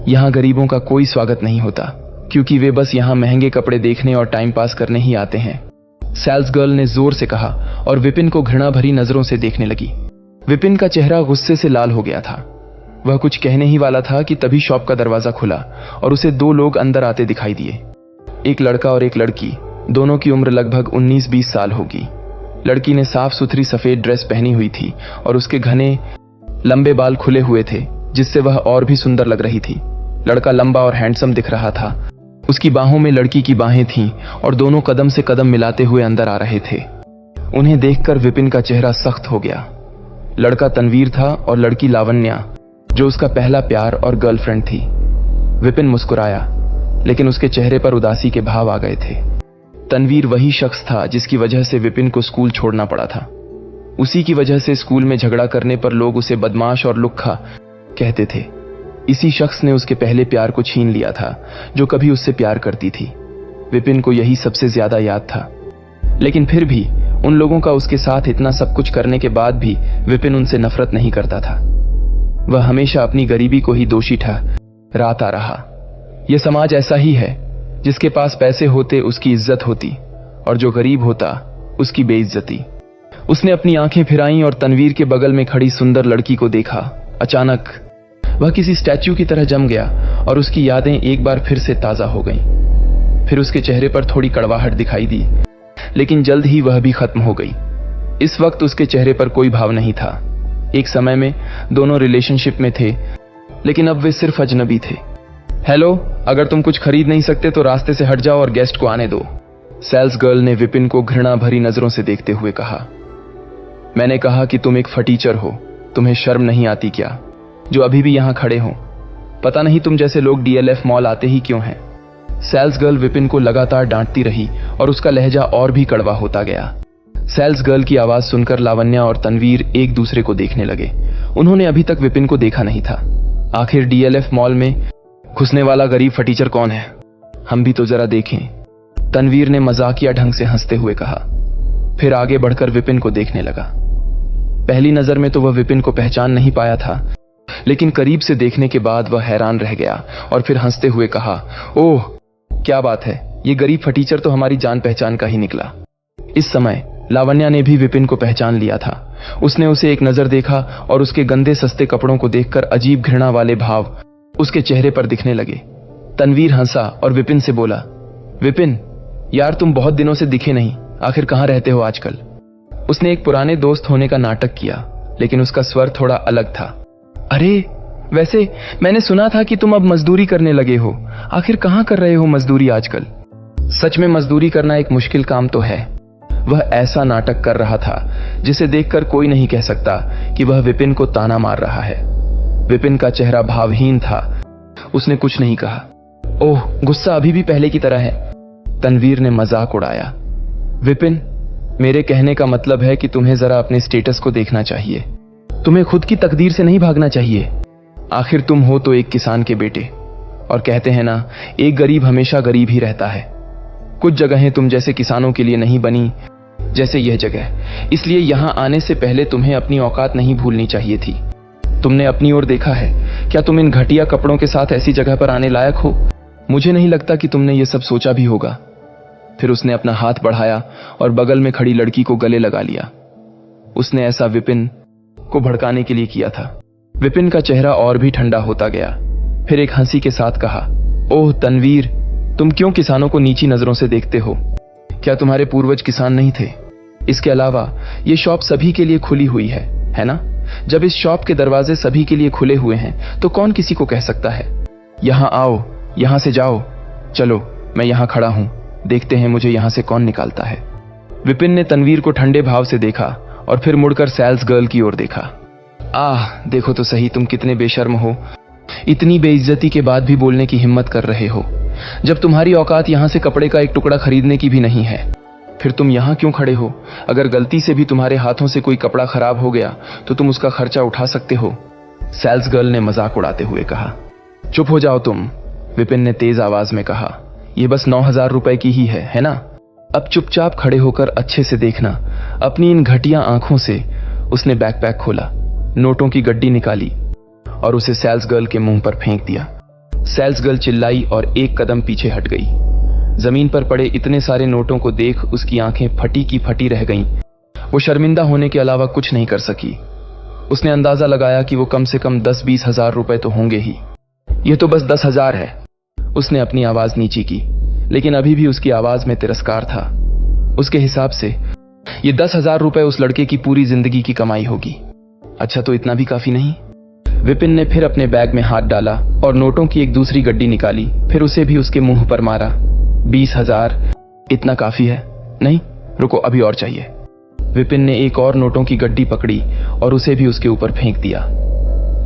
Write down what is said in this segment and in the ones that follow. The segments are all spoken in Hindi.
यहाँ गरीबों का कोई स्वागत नहीं होता, क्योंकि वे बस यहाँ महंगे कपड़े देखने और टाइम पास करने ही आते हैं। सेल्स गर्ल ने जोर से कहा और विपिन को घृणा भरी नजरों से देखने लगी। विपिन का चेहरा गुस्से से लाल हो गया था। वह कुछ कहने ही वाला था कि तभी शॉप का दरवाजा खुला और उसे दो लोग अंदर आते दिखाई दिए। एक लड़का और एक लड़की, दोनों की उम्र लगभग 19-20 साल होगी। लड़की ने साफ सुथरी सफेद ड्रेस पहनी हुई थी और उसके घने लंबे बाल खुले हुए थे, जिससे वह और भी सुंदर लग रही थी। लड़का लंबा और हैंडसम दिख रहा था। उसकी बाहों में लड़की की बाहें थीं और दोनों कदम से कदम मिलाते हुए अंदर आ रहे थे। उन्हें देखकर विपिन का चेहरा सख्त हो गया। लड़का तनवीर था और लड़की लावण्या, जो उसका पहला प्यार और गर्लफ्रेंड थी। विपिन मुस्कुराया, लेकिन उसके चेहरे पर उदासी के भाव आ गए थे। तनवीर वही शख्स था जिसकी वजह से विपिन को स्कूल छोड़ना पड़ा था। उसी की वजह से स्कूल में झगड़ा करने पर लोग उसे बदमाश और लुक्खा कहते थे। इसी शख्स ने उसके पहले प्यार को छीन लिया था, जो कभी उससे प्यार करती थी। विपिन को यही सबसे ज्यादा याद था, लेकिन फिर भी उन लोगों का उसके साथ इतना सब कुछ करने के बाद भी विपिन उनसे नफरत नहीं करता था। वह हमेशा अपनी गरीबी को ही दोषी ठहराता रहा। यह समाज ऐसा ही है, जिसके पास पैसे होते उसकी इज्जत होती और जो गरीब होता उसकी बेइज्जती। उसने अपनी आंखें फिराईं और तनवीर के बगल में खड़ी सुंदर लड़की को देखा। अचानक वह किसी स्टैच्यू की तरह जम गया और उसकी यादें एक बार फिर से ताजा हो गईं। फिर उसके चेहरे पर थोड़ी कड़वाहट दिखाई दी, लेकिन जल्द ही वह भी खत्म हो गई। इस वक्त उसके चेहरे पर कोई भाव नहीं था। एक समय में दोनों रिलेशनशिप में थे, लेकिन अब वे सिर्फ अजनबी थे। हेलो, अगर तुम कुछ खरीद नहीं सकते तो रास्ते से हट जाओ और गेस्ट को आने दो, सेल्स गर्ल ने विपिन को घृणा भरी नजरों से देखते हुए कहा। मैंने कहा कि तुम एक फटीचर हो, तुम्हें शर्म नहीं आती क्या, जो अभी भी यहां खड़े हो? पता नहीं तुम जैसे लोग डीएलएफ मॉल आते ही क्यों हैं। सेल्स गर्ल विपिन को लगातार डांटती रही और उसका लहजा और भी कड़वा होता गया। सेल्स गर्ल की आवाज सुनकर लावण्या और तनवीर एक दूसरे को देखने लगे। उन्होंने अभी तक विपिन को देखा नहीं था। आखिर डीएलएफ मॉल में घुसने वाला गरीब फटीचर कौन है? हम भी तो जरा देखें, तनवीर ने मजाकिया ढंग से हंसते हुए कहा। फिर आगे बढ़कर विपिन को देखने लगा। पहली नजर में तो वह विपिन को पहचान नहीं पाया था, लेकिन करीब से देखने के बाद वह हैरान रह गया और फिर हंसते हुए कहा, ओह क्या बात है, ये गरीब फटीचर तो हमारी जान पहचान का ही निकला। इस समय लावण्या ने भी विपिन को पहचान लिया था। उसने उसे एक नजर देखा और उसके गंदे सस्ते कपड़ों को देखकर अजीब घृणा वाले भाव उसके चेहरे पर दिखने लगे। तनवीर हंसा और विपिन से बोला, विपिन यार तुम बहुत दिनों से दिखे नहीं, आखिर कहां रहते हो आजकल? उसने एक पुराने दोस्त होने का नाटक किया, लेकिन उसका स्वर थोड़ा अलग था। अरे वैसे मैंने सुना था कि तुम अब मजदूरी करने लगे हो, आखिर कहां कर रहे हो मजदूरी आजकल? सच में मजदूरी करना एक मुश्किल काम तो है। वह ऐसा नाटक कर रहा था जिसे देखकर कोई नहीं कह सकता कि वह विपिन को ताना मार रहा है। विपिन का चेहरा भावहीन था। उसने कुछ नहीं कहा। ओह, गुस्सा अभी भी पहले की तरह है, तनवीर ने मजाक उड़ाया। विपिन, मेरे कहने का मतलब है कि तुम्हें जरा अपने स्टेटस को देखना चाहिए। तुम्हें खुद की तकदीर से नहीं भागना चाहिए। आखिर तुम हो तो एक किसान के बेटे, और कहते हैं ना, एक गरीब हमेशा गरीब ही रहता है। कुछ जगहें तुम जैसे किसानों के लिए नहीं बनी, जैसे यह जगह। इसलिए यहां आने से पहले तुम्हें अपनी औकात नहीं भूलनी चाहिए थी। तुमने अपनी ओर देखा है? क्या तुम इन घटिया कपड़ों के साथ ऐसी जगह पर आने लायक हो? मुझे नहीं लगता कि तुमने ये सब सोचा भी होगा। फिर उसने अपना हाथ बढ़ाया और बगल में खड़ी लड़की को गले लगा लिया। उसने ऐसा विपिन को भड़काने के लिए किया था। विपिन का चेहरा और भी ठंडा होता गया। फिर एक हंसी के साथ कहा, ओह तनवीर, तुम क्यों किसानों को नीची नजरों से देखते हो? क्या तुम्हारे पूर्वज किसान नहीं थे? इसके अलावा ये शॉप सभी के लिए खुली हुई है ना? जब इस शॉप के दरवाजे सभी के लिए खुले हुए हैं तो कौन किसी को कह सकता है, यहां आओ, यहां से जाओ? चलो, मैं यहां खड़ा हूं, देखते हैं मुझे यहां से कौन निकालता है। विपिन ने तनवीर को ठंडे भाव से देखा और फिर मुड़कर सेल्स गर्ल की ओर देखा। आह, देखो तो सही, तुम कितने बेशर्म हो। इतनी बेइज्जती के बाद भी बोलने की हिम्मत कर रहे हो, जब तुम्हारी औकात यहां से कपड़े का एक टुकड़ा खरीदने की भी नहीं है। फिर तुम यहां क्यों खड़े हो? अगर गलती से भी तुम्हारे हाथों से कोई कपड़ा खराब हो गया तो तुम उसका खर्चा उठा सकते हो, सेल्स गर्ल ने मजाक उड़ाते हुए कहा। चुप हो जाओ तुम, विपिन ने तेज आवाज में कहा। ये बस 9,000 रुपए की ही है ना? अब चुपचाप खड़े होकर अच्छे से देखना। अपनी इन घटिया आंखों से उसने बैकपैक खोला, नोटों की गड्डी निकाली और उसे सेल्स गर्ल के मुंह पर फेंक दिया। सेल्स गर्ल चिल्लाई और एक कदम पीछे हट गई। जमीन पर पड़े इतने सारे नोटों को देख उसकी आंखें फटी की फटी रह गईं। वो शर्मिंदा होने के अलावा कुछ नहीं कर सकी। उसने अंदाजा लगाया कि वो कम से कम 10-20 हजार रुपए तो होंगे ही। ये तो बस 10,000 है। उसने अपनी आवाज नीची की, लेकिन अभी भी उसकी आवाज में तिरस्कार था। उसके हिसाब से ये 10,000 रुपए उस लड़के की पूरी जिंदगी की कमाई होगी। अच्छा, तो इतना भी काफी नहीं? विपिन ने फिर अपने बैग में हाथ डाला और नोटों की एक दूसरी गड्डी निकाली, फिर उसे भी उसके मुंह पर मारा। 20,000 इतना काफी है? नहीं, रुको, अभी और चाहिए। विपिन ने एक और नोटों की गड्डी पकड़ी और उसे भी उसके ऊपर फेंक दिया।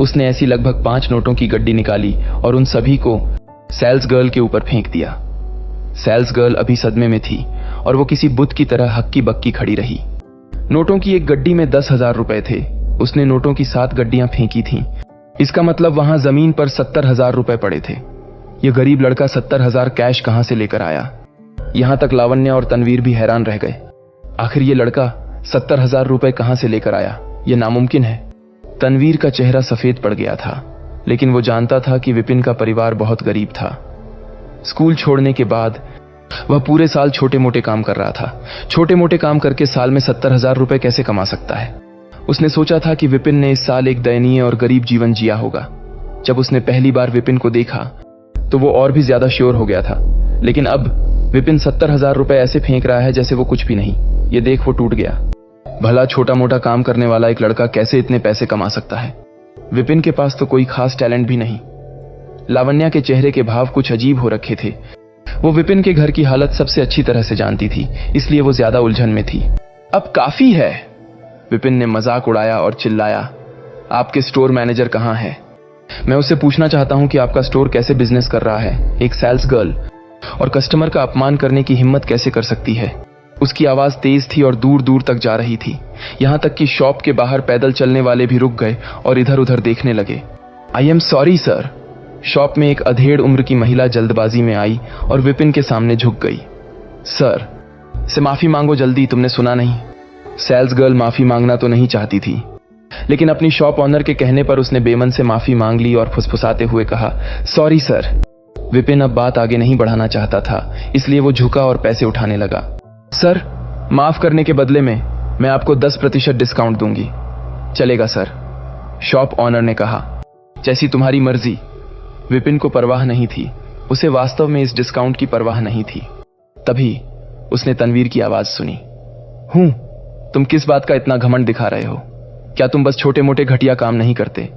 उसने ऐसी लगभग 5 नोटों की गड्डी निकाली और उन सभी को सेल्स गर्ल के ऊपर फेंक दिया। सेल्स गर्ल अभी सदमे में थी और वो किसी बुत की तरह हक्की बक्की खड़ी रही। नोटों की एक गड्डी में 10,000 रुपए थे। उसने नोटों की 7 गड्डियां फेंकी थीं। इसका मतलब वहां जमीन पर 70,000 रुपए पड़े थे। यह गरीब लड़का 70,000 कैश कहां से लेकर आया? यहां तक लावण्या और तनवीर भी हैरान रह गए। आखिर ये लड़का 70,000 रुपए कहां से लेकर आया? यह नामुमकिन है। तनवीर का चेहरा सफेद पड़ गया था, लेकिन वो जानता था कि विपिन का परिवार बहुत गरीब था। स्कूल छोड़ने के बाद वह पूरे साल छोटे मोटे काम कर रहा था। छोटे मोटे काम करके साल में 70,000 रुपए कैसे कमा सकता है? उसने सोचा था कि विपिन ने इस साल एक दयनीय और गरीब जीवन जिया होगा। जब उसने पहली बार विपिन को देखा तो वो और भी ज्यादा श्योर हो गया था, लेकिन अब विपिन 70,000 रुपए ऐसे फेंक रहा है जैसे वो कुछ भी नहीं। ये देख वो टूट गया। भला छोटा मोटा काम करने वाला एक लड़का कैसे इतने पैसे कमा सकता है? विपिन के पास तो कोई खास टैलेंट भी नहीं। लावण्या के चेहरे के भाव कुछ अजीब हो रखे थे। वो विपिन के घर की हालत सबसे अच्छी तरह से जानती थी, इसलिए वो ज्यादा उलझन में थी। अब काफी है, विपिन ने मजाक उड़ाया और चिल्लाया। आपके स्टोर मैनेजर कहां है? मैं उससे पूछना चाहता हूं कि आपका स्टोर कैसे बिजनेस कर रहा है। एक सेल्स गर्ल और कस्टमर का अपमान करने की हिम्मत कैसे कर सकती है? उसकी आवाज तेज थी और दूर दूर तक जा रही थी। यहां तक कि शॉप के बाहर पैदल चलने वाले भी रुक गए और इधर उधर देखने लगे। I am sorry sir. Shop में एक अधेड़ उम्र की महिला जल्दबाजी में आई और विपिन के सामने झुक गई। सर, से माफी मांगो जल्दी, तुमने सुना नहीं? सेल्स गर्ल माफी मांगना तो नहीं चाहती थी, लेकिन अपनी शॉप ऑनर के कहने पर उसने बेमन से माफी मांग ली और फुसफुसाते हुए कहा, सॉरी सर। विपिन अब बात आगे नहीं बढ़ाना चाहता था, इसलिए वो झुका और पैसे उठाने लगा। सर, माफ करने के बदले में मैं आपको 10% डिस्काउंट दूंगी। चलेगा सर, शॉप ऑनर ने कहा। जैसी तुम्हारी मर्जी। विपिन को परवाह नहीं थी, उसे वास्तव में इस डिस्काउंट की परवाह नहीं थी। तभी उसने तनवीर की आवाज सुनी। हूं, तुम किस बात का इतना घमंड दिखा रहे हो? क्या तुम बस छोटे मोटे घटिया काम नहीं करते?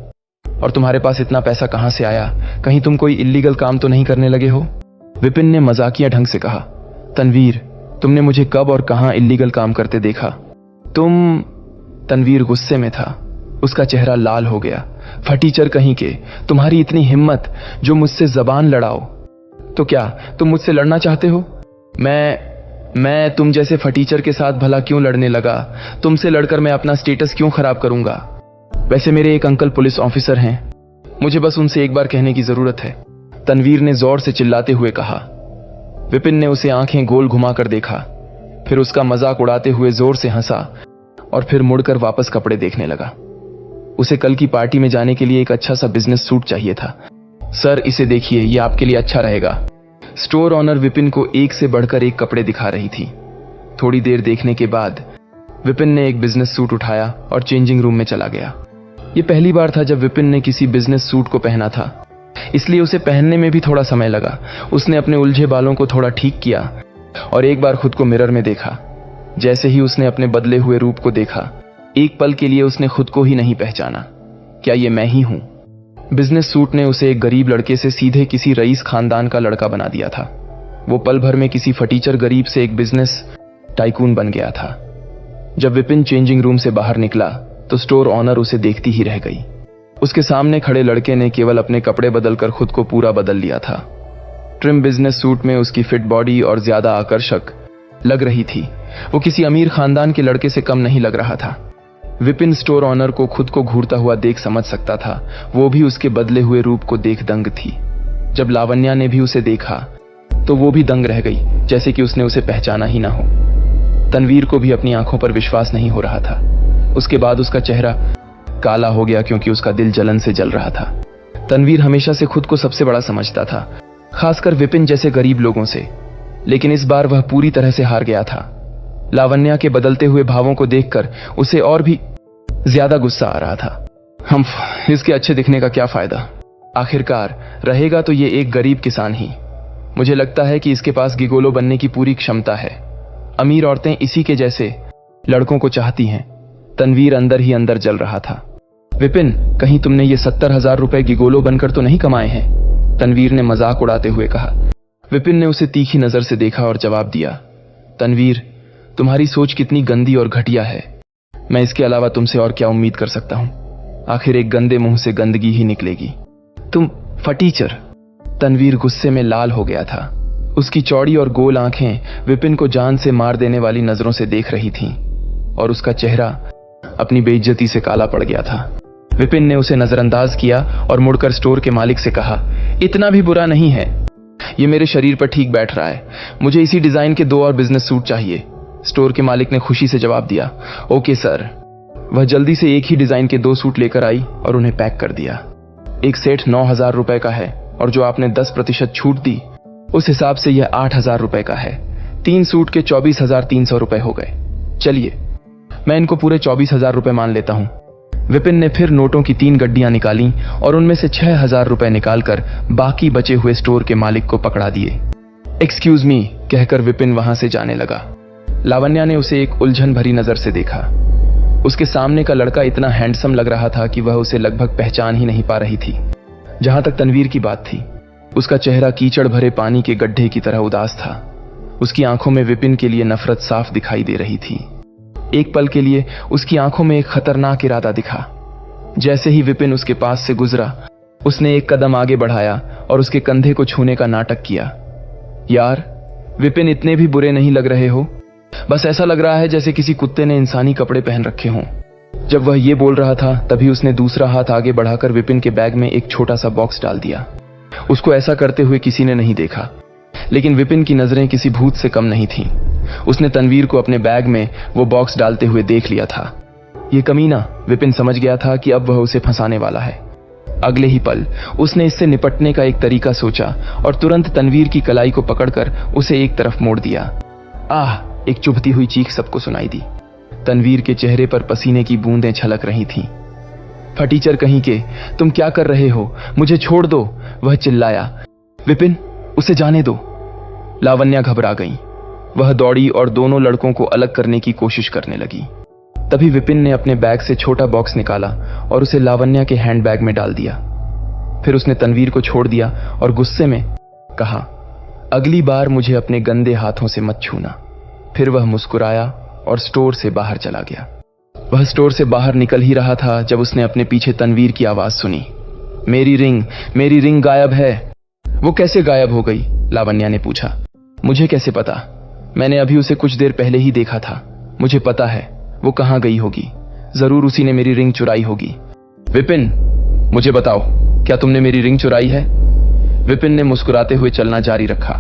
और तुम्हारे पास इतना पैसा कहां से आया? कहीं तुम कोई इल्लीगल काम तो नहीं करने लगे हो? विपिन ने मजाकिया ढंग से कहा। तनवीर, तुमने मुझे कब और कहां इल्लीगल काम करते देखा? तुम... तनवीर गुस्से में था। उसका चेहरा लाल हो गया। फटीचर कहीं के, तुम्हारी इतनी हिम्मत जो मुझसे जबान लड़ाओ। तो क्या तुम मुझसे लड़ना चाहते हो? मैं तुम जैसे फटीचर के साथ भला क्यों लड़ने लगा? तुमसे लड़कर मैं अपना स्टेटस क्यों खराब करूंगा? वैसे मेरे एक अंकल पुलिस ऑफिसर हैं, मुझे बस उनसे एक बार कहने की जरूरत है, तनवीर ने जोर से चिल्लाते हुए कहा। विपिन ने उसे आंखें गोल घुमाकर देखा, फिर उसका मजाक उड़ाते हुए जोर से हंसा और फिर मुड़कर वापस कपड़े देखने लगा। उसे कल की पार्टी में जाने के लिए एक अच्छा सा बिजनेस सूट चाहिए था। सर, इसे देखिए, ये आपके लिए अच्छा रहेगा। स्टोर ऑनर विपिन को एक से बढ़कर एक कपड़े दिखा रही थी। थोड़ी देर देखने के बाद विपिन ने एक बिजनेस सूट उठाया और चेंजिंग रूम में चला गया। ये पहली बार था जब विपिन ने किसी बिजनेस सूट को पहना था, इसलिए उसे पहनने में भी थोड़ा समय लगा। उसने अपने उलझे बालों को थोड़ा ठीक किया और एक बार खुद को मिरर में देखा। जैसे ही उसने अपने बदले हुए रूप को देखा, एक पल के लिए उसने खुद को ही नहीं पहचाना। क्या ये मैं ही हूं? बिजनेस सूट ने उसे एक गरीब लड़के से सीधे किसी रईस खानदान का लड़का बना दिया था। वो पल भर में किसी फटीचर गरीब से एक बिजनेस टाइकून बन गया था। जब विपिन चेंजिंग रूम से बाहर निकला तो स्टोर ऑनर उसे देखती ही रह गई। उसके सामने खड़े लड़के ने केवल अपने कपड़े बदलकर खुद को पूरा बदल लिया था। ट्रिम बिजनेस सूट में उसकी फिट बॉडी और ज्यादा आकर्षक लग रही थी। वो किसी अमीर खानदान के लड़के से कम नहीं लग रहा था। विपिन स्टोर ऑनर को खुद को घूरता हुआ देख समझ सकता था। वो भी उसके बदले हुए रूप को देख दंग थी। जब लावण्या ने भी उसे देखा तो वो भी दंग रह गई, जैसे कि उसने उसे पहचाना ही ना हो। तनवीर को भी अपनी आंखों पर विश्वास नहीं हो रहा था। उसके बाद उसका चेहरा काला हो गया क्योंकि उसका दिल जलन से जल रहा था। तनवीर हमेशा से खुद को सबसे बड़ा समझता था, खासकर विपिन जैसे गरीब लोगों से, लेकिन इस बार वह पूरी तरह से हार गया था। लावण्या के बदलते हुए भावों को देखकर उसे और भी ज्यादा गुस्सा आ रहा था। हम इसके अच्छे दिखने का क्या फायदा, आखिरकार रहेगा तो ये एक गरीब किसान ही। मुझे लगता है कि इसके पास गिगोलो बनने की पूरी क्षमता है। अमीर औरतें इसी के जैसे लड़कों को चाहती हैं। तनवीर अंदर ही अंदर जल रहा था। विपिन, कहीं तुमने ये 70,000 रुपए गिगोलो बनकर तो नहीं कमाए हैं? तनवीर ने मजाक उड़ाते हुए कहा। विपिन ने उसे तीखी नजर से देखा और जवाब दिया, तनवीर, तुम्हारी सोच कितनी गंदी और घटिया है। मैं इसके अलावा तुमसे और क्या उम्मीद कर सकता हूं? आखिर एक गंदे मुंह से गंदगी ही निकलेगी। तुम फटीचर। तनवीर गुस्से में लाल हो गया था। उसकी चौड़ी और गोल आंखें विपिन को जान से मार देने वाली नजरों से देख रही थीं और उसका चेहरा अपनी बेइज्जती से काला पड़ गया था। विपिन ने उसे नजरअंदाज किया और मुड़कर स्टोर के मालिक से कहा, इतना भी बुरा नहीं है, ये मेरे शरीर पर ठीक बैठ रहा है। मुझे इसी डिजाइन के 2 और बिजनेस सूट चाहिए। स्टोर के मालिक ने खुशी से जवाब दिया, ओके सर। वह जल्दी से एक ही डिजाइन के 2 सूट लेकर आई और उन्हें पैक कर दिया। एक सेट 9,000 रुपए का है और जो आपने 10% छूट दी, उस हिसाब से यह 8,000 रुपए का है। 3 सूट के 24,300 रुपए हो गए। चलिए, मैं इनको पूरे 24,000 रुपए मान लेता हूं। विपिन ने फिर नोटों की 3 गड्डियां निकाली और उनमें से 6,000 रुपए निकालकर बाकी बचे हुए स्टोर के मालिक को पकड़ा दिए। एक्सक्यूज मी कहकर विपिन वहां से जाने लगा। लावण्या ने उसे एक उलझन भरी नजर से देखा। उसके सामने का लड़का इतना हैंडसम लग रहा था कि वह उसे लगभग पहचान ही नहीं पा रही थी। जहां तक तनवीर की बात थी, उसका चेहरा कीचड़ भरे पानी के गड्ढे की तरह उदास था। उसकी आंखों में विपिन के लिए नफरत साफ दिखाई दे रही थी। एक पल के लिए उसकी आंखों में एक खतरनाक इरादा दिखा। जैसे ही विपिन उसके पास से गुजरा, उसने एक कदम आगे बढ़ाया और उसके कंधे को छूने का नाटक किया। यार, विपिन, इतने भी बुरे नहीं लग रहे हो। बस ऐसा लग रहा है जैसे किसी कुत्ते ने इंसानी कपड़े पहन रखे हों। जब वह ये बोल रहा था, तभी उसने दूसरा हाथ आगे बढ़ाकर विपिन के बैग में एक छोटा सा बॉक्स डाल दिया। उसको ऐसा करते हुए किसी ने नहीं देखा, लेकिन विपिन की नजरें किसी भूत से कम नहीं थीं। उसने तनवीर को अपने बैग में वो बॉक्स डालते हुए देख लिया था। ये कमीना, विपिन समझ गया था कि अब वह उसे फंसाने वाला है। अगले ही पल उसने इससे निपटने का एक तरीका सोचा और तुरंत तनवीर की कलाई को पकड़कर उसे एक तरफ मोड़ दिया। आह! एक चुभती हुई चीख सबको सुनाई दी। तनवीर के चेहरे पर पसीने की बूंदें छलक रही थीं। फटीचर कहीं के, तुम क्या कर रहे हो? मुझे छोड़ दो, वह चिल्लाया। विपिन, उसे जाने दो। लावण्या घबरा गई। वह दौड़ी और दोनों लड़कों को अलग करने की कोशिश करने लगी। तभी विपिन ने अपने बैग से छोटा बॉक्स निकाला और उसे लावण्या के हैंडबैग में डाल दिया। फिर उसने तनवीर को छोड़ दिया और गुस्से में कहा, अगली बार मुझे अपने गंदे हाथों से मत छूना। फिर वह मुस्कुराया और स्टोर से बाहर चला गया। वह स्टोर से बाहर निकल ही रहा था जब उसने अपने पीछे तनवीर की आवाज सुनी, मेरी रिंग गायब है। वो कैसे गायब हो गई? लावण्या ने पूछा। मुझे कैसे पता? मैंने अभी उसे कुछ देर पहले ही देखा था। मुझे पता है वो कहां गई होगी। जरूर उसी ने मेरी रिंग चुराई होगी। विपिन, मुझे बताओ, क्या तुमने मेरी रिंग चुराई है? विपिन ने मुस्कुराते हुए चलना जारी रखा।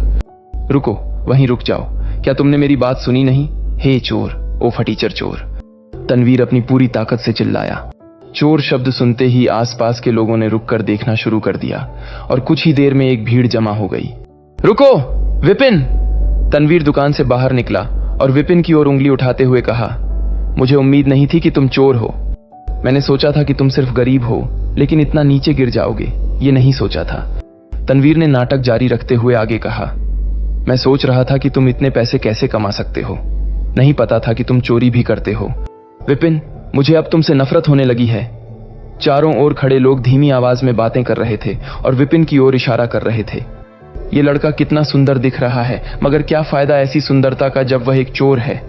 रुको, वहीं रुक जाओ। क्या तुमने मेरी बात सुनी नहीं? हे चोर, ओ फटीचर चोर! तनवीर अपनी पूरी ताकत से चिल्लाया। चोर शब्द सुनते ही आसपास के लोगों ने रुककर देखना शुरू कर दिया और कुछ ही देर में एक भीड़ जमा हो गई। रुको, विपिन! तनवीर दुकान से बाहर निकला और विपिन की ओर उंगली उठाते हुए कहा, मुझे उम्मीद नहीं थी कि तुम चोर हो। मैंने सोचा था कि तुम सिर्फ गरीब हो, लेकिन इतना नीचे गिर जाओगे ये नहीं सोचा था। तनवीर ने नाटक जारी रखते हुए आगे कहा, मैं सोच रहा था कि तुम इतने पैसे कैसे कमा सकते हो। नहीं पता था कि तुम चोरी भी करते हो। विपिन, मुझे अब तुमसे नफरत होने लगी है। चारों ओर खड़े लोग धीमी आवाज में बातें कर रहे थे और विपिन की ओर इशारा कर रहे थे। ये लड़का कितना सुंदर दिख रहा है, मगर क्या फायदा ऐसी सुंदरता का जब वह एक चोर है।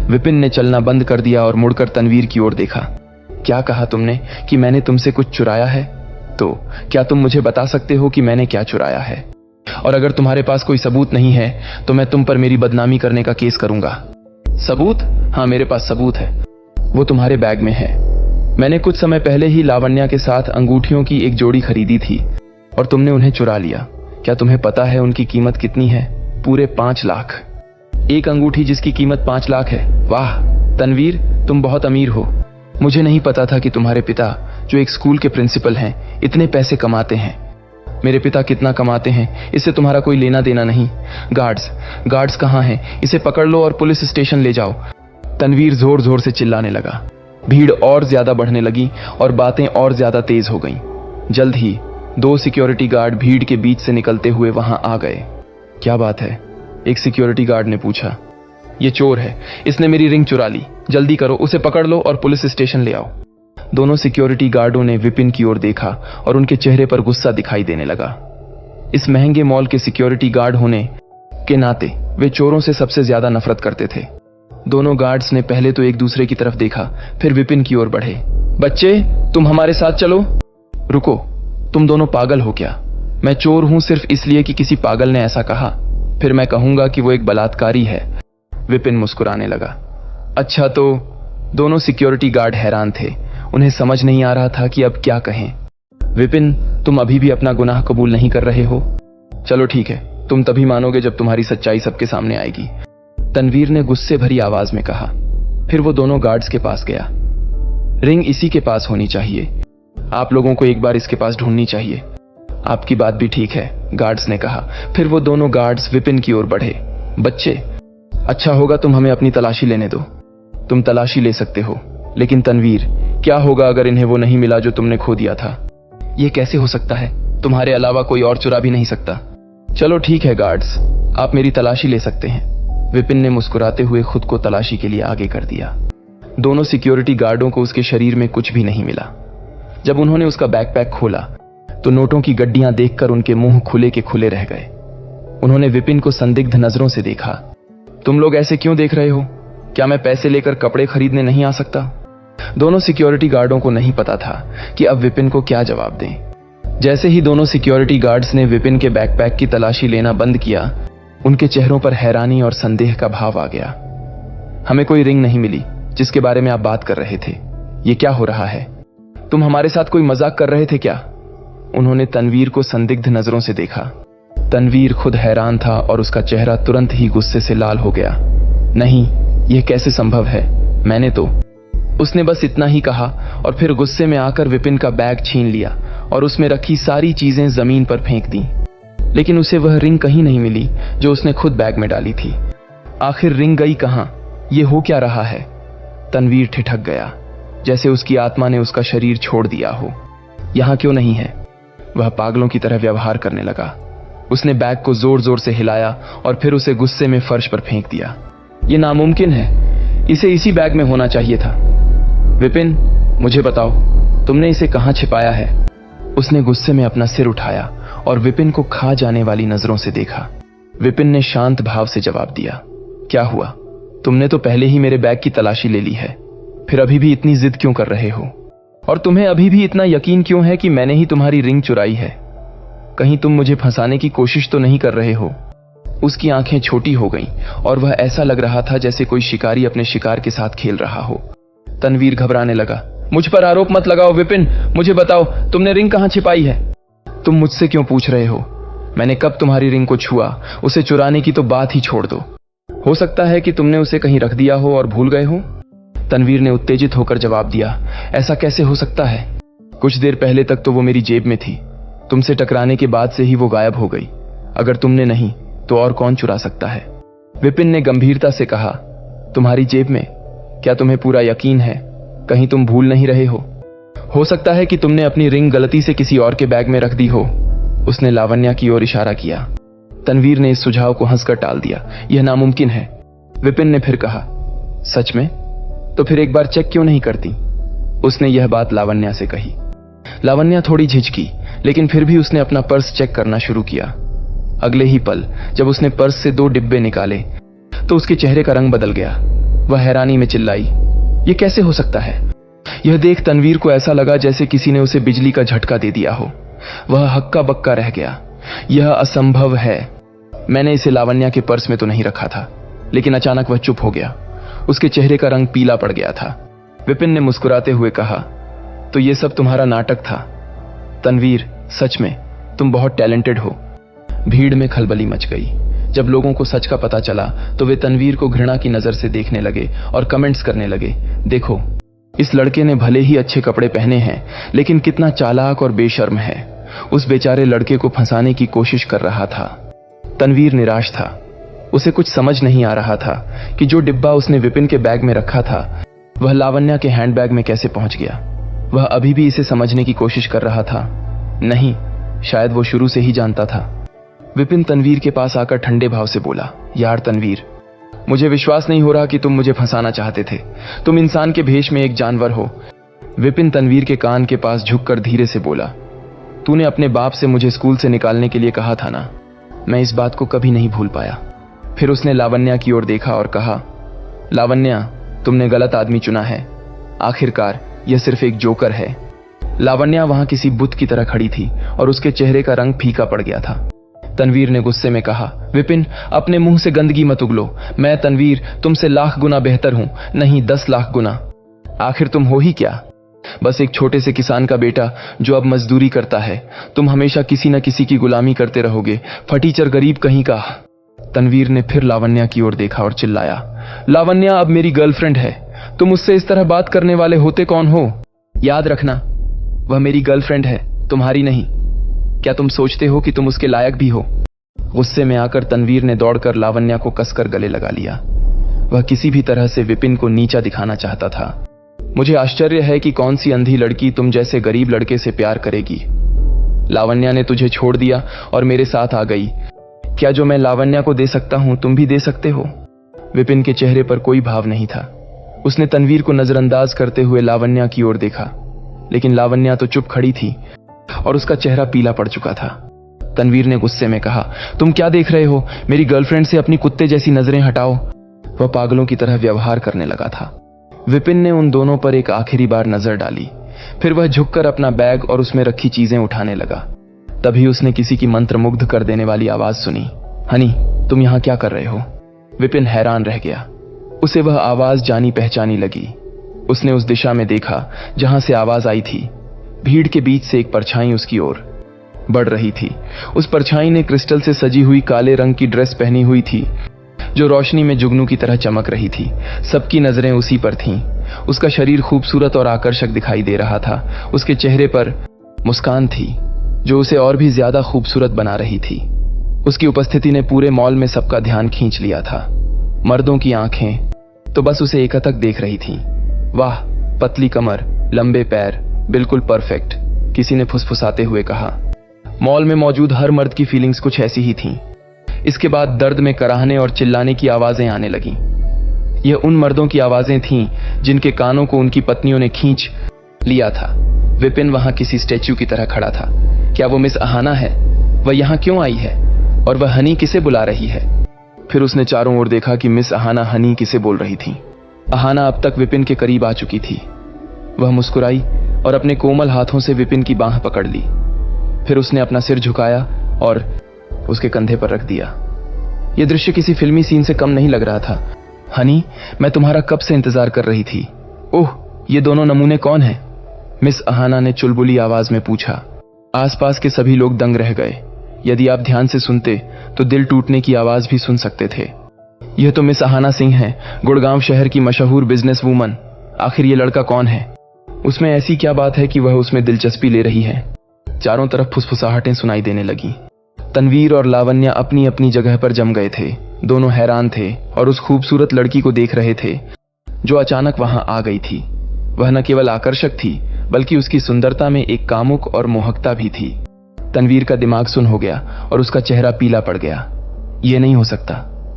विपिन ने चलना बंद कर दिया और मुड़कर तनवीर की ओर देखा। क्या कहा तुमने कि मैंने तुमसे कुछ चुराया है? तो क्या तुम मुझे बता सकते हो कि मैंने क्या चुराया है? और अगर तुम्हारे पास कोई सबूत नहीं है तो मैं तुम पर मेरी बदनामी करने का केस करूंगा। सबूत? हाँ, मेरे पास सबूत है। वो तुम्हारे बैग में है। मैंने कुछ समय पहले ही लावण्या के साथ अंगूठियों की एक जोड़ी खरीदी थी और तुमने उन्हें चुरा लिया। क्या तुम्हें पता है उनकी कीमत कितनी है? पूरे 5 लाख। एक अंगूठी जिसकी कीमत 5 लाख है। वाह तनवीर, तुम बहुत अमीर हो। मुझे नहीं पता था कि तुम्हारे पिता जो एक स्कूल के प्रिंसिपल हैं, इतने पैसे कमाते हैं। मेरे पिता कितना कमाते हैं इससे तुम्हारा कोई लेना देना नहीं। गार्ड्स कहाँ हैं? इसे पकड़ लो और पुलिस स्टेशन ले जाओ। तनवीर जोर जोर से चिल्लाने लगा। भीड़ और ज्यादा बढ़ने लगी और बातें और ज्यादा तेज हो गईं। जल्द ही 2 सिक्योरिटी गार्ड भीड़ के बीच से निकलते हुए वहां आ गए। क्या बात है? एक सिक्योरिटी गार्ड ने पूछा। ये चोर है, इसने मेरी रिंग चुरा ली। जल्दी करो, उसे पकड़ लो और पुलिस स्टेशन ले आओ। दोनों सिक्योरिटी गार्डों ने विपिन की ओर देखा और उनके चेहरे पर गुस्सा दिखाई देने लगा। इस महंगे मॉल के सिक्योरिटी गार्ड होने के नाते वे चोरों से सबसे ज्यादा नफरत करते थे। दोनों गार्ड्स ने पहले तो एक दूसरे की तरफ देखा, फिर विपिन की ओर बढ़े। बच्चे, तुम हमारे साथ चलो। रुको, तुम दोनों पागल हो क्या? मैं चोर हूं सिर्फ इसलिए कि किसी पागल ने ऐसा कहा, फिर मैं कहूंगा कि वो एक बलात्कारी है। विपिन मुस्कुराने लगा। अच्छा, तो दोनों सिक्योरिटी गार्ड हैरान थे। उन्हें समझ नहीं आ रहा था कि अब क्या कहें। विपिन, तुम अभी भी अपना गुनाह कबूल नहीं कर रहे हो? चलो ठीक है, तुम तभी मानोगे जब तुम्हारी सच्चाई सबके सामने आएगी, तनवीर ने गुस्से भरी आवाज में कहा। फिर वो दोनों गार्ड्स के पास गया। रिंग इसी के पास होनी चाहिए। आप लोगों को एक बार इसके पास ढूंढनी चाहिए। आपकी बात भी ठीक है, गार्ड्स ने कहा। फिर वो दोनों गार्ड्स विपिन की ओर बढ़े। बच्चे, अच्छा होगा तुम हमें अपनी तलाशी लेने दो। तुम तलाशी ले सकते हो, लेकिन तनवीर, क्या होगा अगर इन्हें वो नहीं मिला जो तुमने खो दिया था? ये कैसे हो सकता है? तुम्हारे अलावा कोई और चुरा भी नहीं सकता। चलो ठीक है गार्ड्स, आप मेरी तलाशी ले सकते हैं। विपिन ने मुस्कुराते हुए खुद को तलाशी के लिए आगे कर दिया। दोनों सिक्योरिटी गार्डों को उसके शरीर में कुछ भी नहीं मिला। जब उन्होंने उसका बैकपैक खोला तो नोटों की गड्डियां देखकर उनके मुंह खुले के खुले रह गए। उन्होंने विपिन को संदिग्ध नजरों से देखा। तुम लोग ऐसे क्यों देख रहे हो? क्या मैं पैसे लेकर कपड़े खरीदने नहीं आ सकता? दोनों सिक्योरिटी गार्डों को नहीं पता था कि अब विपिन को क्या जवाब दें। जैसे ही दोनों सिक्योरिटी गार्ड्स ने विपिन के बैकपैक की तलाशी लेना बंद किया, उनके चेहरों पर हैरानी और संदेह का भाव आ गया। हमें कोई रिंग नहीं मिली जिसके बारे में आप बात कर रहे थे। ये क्या हो रहा है? तुम हमारे साथ कोई मजाक कर रहे थे क्या? उन्होंने तनवीर को संदिग्ध नजरों से देखा। तनवीर खुद हैरान था और उसका चेहरा तुरंत ही गुस्से से लाल हो गया। नहीं, यह कैसे संभव है? मैंने तो। उसने बस इतना ही कहा और फिर गुस्से में आकर विपिन का बैग छीन लिया और उसमें रखी सारी चीजें जमीन पर फेंक दी। लेकिन उसे वह रिंग कहीं नहीं मिली जो उसने खुद बैग में डाली थी। आखिर रिंग गई कहां? ये हो क्या रहा है? तनवीर ठिठक गया, जैसे उसकी आत्मा ने उसका शरीर छोड़ दिया हो। यहां क्यों नहीं है? वह पागलों की तरह व्यवहार करने लगा। उसने बैग को जोर जोर से हिलाया और फिर उसे गुस्से में फर्श पर फेंक दिया। यह नामुमकिन है, इसे इसी बैग में होना चाहिए था। विपिन, मुझे बताओ, तुमने इसे कहां छिपाया है? उसने गुस्से में अपना सिर उठाया और विपिन को खा जाने वाली नजरों से देखा। विपिन ने शांत भाव से जवाब दिया, क्या हुआ? तुमने तो पहले ही मेरे बैग की तलाशी ले ली है, फिर अभी भी इतनी जिद क्यों कर रहे हो? और तुम्हें अभी भी इतना यकीन क्यों है कि मैंने ही तुम्हारी रिंग चुराई है? कहीं तुम मुझे फंसाने की कोशिश तो नहीं कर रहे हो? उसकी आंखें छोटी हो गईं और वह ऐसा लग रहा था जैसे कोई शिकारी अपने शिकार के साथ खेल रहा हो। तनवीर घबराने लगा। मुझ पर आरोप मत लगाओ विपिन, मुझे बताओ, तुमने रिंग कहां छिपाई है? तुम मुझसे क्यों पूछ रहे हो? मैंने कब तुम्हारी रिंग को छुआ? उसे चुराने की तो बात ही छोड़ दो। हो सकता है कि तुमने उसे कहीं रख दिया हो और भूल गए हो। तनवीर ने उत्तेजित होकर जवाब दिया, ऐसा कैसे हो सकता है? कुछ देर पहले तक तो वो मेरी जेब में थी। तुमसे टकराने के बाद से ही वो गायब हो गई। अगर तुमने नहीं तो और कौन चुरा सकता है? विपिन ने गंभीरता से कहा, तुम्हारी जेब में? क्या तुम्हें पूरा यकीन है? कहीं तुम भूल नहीं रहे हो सकता है कि तुमने अपनी रिंग गलती से किसी और के बैग में रख दी हो। उसने लावण्या की ओर इशारा किया। तनवीर ने इस सुझाव को हंसकर टाल दिया, यह नामुमकिन है। विपिन ने फिर कहा, सच में? तो फिर एक बार चेक क्यों नहीं करती? उसने यह बात लावण्या से कही। लावण्या थोड़ी झिझकी, लेकिन फिर भी उसने अपना पर्स चेक करना शुरू किया। अगले ही पल जब उसने पर्स से 2 डिब्बे निकाले तो उसके चेहरे का रंग बदल गया। वह हैरानी में चिल्लाई, यह कैसे हो सकता है? यह देख तनवीर को ऐसा लगा जैसे किसी ने उसे बिजली का झटका दे दिया हो। वह हक्का बक्का रह गया। यह असंभव है। मैंने इसे लावण्या के पर्स में तो नहीं रखा था। लेकिन अचानक वह चुप हो गया। उसके चेहरे का रंग पीला पड़ गया था। विपिन ने मुस्कुराते हुए कहा, तो यह सब तुम्हारा नाटक था? तनवीर, सच में तुम बहुत टैलेंटेड हो। भीड़ में खलबली मच गई। जब लोगों को सच का पता चला तो वे तनवीर को घृणा की नजर से देखने लगे और कमेंट्स करने लगे, देखो इस लड़के ने भले ही अच्छे कपड़े पहने हैं, लेकिन कितना चालाक और बेशर्म है। उस बेचारे लड़के को फंसाने की कोशिश कर रहा था। तनवीर निराश था। उसे कुछ समझ नहीं आ रहा था कि जो डिब्बा उसने विपिन के बैग में रखा था वह लावण्या के हैंडबैग में कैसे पहुंच गया। वह अभी भी इसे समझने की कोशिश कर रहा था। नहीं, शायद वो शुरू से ही जानता था। विपिन तनवीर के पास आकर ठंडे भाव से बोला, यार तनवीर, मुझे विश्वास नहीं हो रहा कि तुम मुझे फंसाना चाहते थे। तुम इंसान के भेष में एक जानवर हो। विपिन तनवीर के कान के पास झुककर धीरे से बोला, तूने अपने बाप से मुझे स्कूल से निकालने के लिए कहा था ना। मैं इस बात को कभी नहीं भूल पाया। फिर उसने लावण्या की ओर देखा और कहा, लावण्या, तुमने गलत आदमी चुना है। आखिरकार यह सिर्फ एक जोकर है। लावण्या वहां किसी बुत की तरह खड़ी थी और उसके चेहरे का रंग फीका पड़ गया था। तनवीर ने गुस्से में कहा, विपिन, अपने मुंह से गंदगी मत उगलो। मैं तनवीर तुमसे लाख गुना बेहतर हूं, नहीं 10 लाख गुना। आखिर तुम हो ही क्या? बस एक छोटे से किसान का बेटा जो अब मजदूरी करता है। तुम हमेशा किसी न किसी की गुलामी करते रहोगे, फटीचर गरीब कहीं का। तनवीर ने फिर लावण्या की ओर देखा और चिल्लाया, लावण्या अब मेरी गर्लफ्रेंड है। तुम उससे इस तरह बात करने वाले होते कौन हो? याद रखना, वह मेरी गर्लफ्रेंड है, तुम्हारी नहीं। क्या तुम सोचते हो कि तुम उसके लायक भी हो? गुस्से में आकर तनवीर ने दौड़कर लावण्या को कसकर गले लगा लिया। वह किसी भी तरह से विपिन को नीचा दिखाना चाहता था। मुझे आश्चर्य है कि कौन सी अंधी लड़की तुम जैसे गरीब लड़के से प्यार करेगी। लावण्या ने तुझे छोड़ दिया और मेरे साथ आ गई। क्या जो मैं लावण्या को दे सकता हूं तुम भी दे सकते हो? विपिन के चेहरे पर कोई भाव नहीं था। उसने तनवीर को नजरअंदाज करते हुए लावण्या की ओर देखा, लेकिन लावण्या तो चुप खड़ी थी और उसका चेहरा पीला पड़ चुका था। तनवीर ने गुस्से में कहा, तुम क्या देख रहे हो? मेरी गर्लफ्रेंड से अपनी कुत्ते जैसी नजरें हटाओ। वह पागलों की तरह व्यवहार करने लगा था। विपिन ने उन दोनों पर एक आखिरी बार नजर डाली। फिर वह झुककर अपना बैग और उसमें रखी चीजें उठाने लगा। तभी उसने किसी की मंत्रमुग्ध कर देने वाली आवाज सुनी, हनी, तुम यहां क्या कर रहे हो? विपिन हैरान रह गया। उसे वह आवाज जानी पहचानी लगी। उसने उस दिशा में देखा जहां से आवाज आई थी। भीड़ के बीच से एक परछाई उसकी ओर बढ़ रही थी। उस परछाई ने क्रिस्टल से सजी हुई काले रंग की ड्रेस पहनी हुई थी जो रोशनी में जुगनू की तरह चमक रही थी। सबकी नजरें उसी पर थीं। उसका शरीर खूबसूरत और आकर्षक दिखाई दे रहा था। उसके चेहरे पर मुस्कान थी जो उसे और भी ज्यादा खूबसूरत बना रही थी। उसकी उपस्थिति ने पूरे मॉल में सबका ध्यान खींच लिया था। मर्दों की आंखें तो बस उसे एकटक देख रही थीं। वाह, पतली कमर, लंबे पैर, बिल्कुल परफेक्ट, किसी ने फुसफुसाते हुए कहा। मॉल में मौजूद हर मर्द की फीलिंग्स कुछ ऐसी ही थीं। इसके बाद दर्द में कराहने और चिल्लाने की आवाजें आने लगीं। यह उन मर्दों की आवाजें थीं जिनके कानों को उनकी पत्नियों ने खींच लिया था। विपिन वहां किसी स्टैच्यू की तरह खड़ा था। क्या वो मिस अहाना है? वह यहां क्यों आई है? और वह हनी किसे बुला रही है? फिर उसने चारों ओर देखा कि मिस अहाना हनी किसे बोल रही थी। अहाना अब तक विपिन के करीब आ चुकी थी। वह मुस्कुराई और अपने कोमल हाथों से विपिन की बांह पकड़ ली। फिर उसने अपना सिर झुकाया और उसके कंधे पर रख दिया। यह दृश्य किसी फिल्मी सीन से कम नहीं लग रहा था। हनी, मैं तुम्हारा कब से इंतजार कर रही थी। ओह, ये दोनों नमूने कौन हैं? मिस अहाना ने चुलबुली आवाज में पूछा। आसपास के सभी लोग दंग रह गए। यदि आप ध्यान से सुनते तो दिल टूटने की आवाज भी सुन सकते थे। यह तो मिस अहाना सिंह है, गुड़गांव शहर की मशहूर बिजनेस वूमन। आखिर ये लड़का कौन है? उसमें ऐसी क्या बात है कि वह उसमें दिलचस्पी ले रही है? चारों तरफ फुसफुसाहटें सुनाई देने लगी। तनवीर और लावण्या अपनी अपनी जगह पर जम गए थे। दोनों हैरान थे और उस खूबसूरत लड़की को देख रहे थे जो अचानक वहां आ गई थी। वह न केवल आकर्षक थी बल्कि उसकी सुंदरता में एक कामुक और मोहकता भी थी। तनवीर का दिमाग सुन्न हो गया और उसका चेहरा पीला पड़ गया। ये नहीं हो सकता,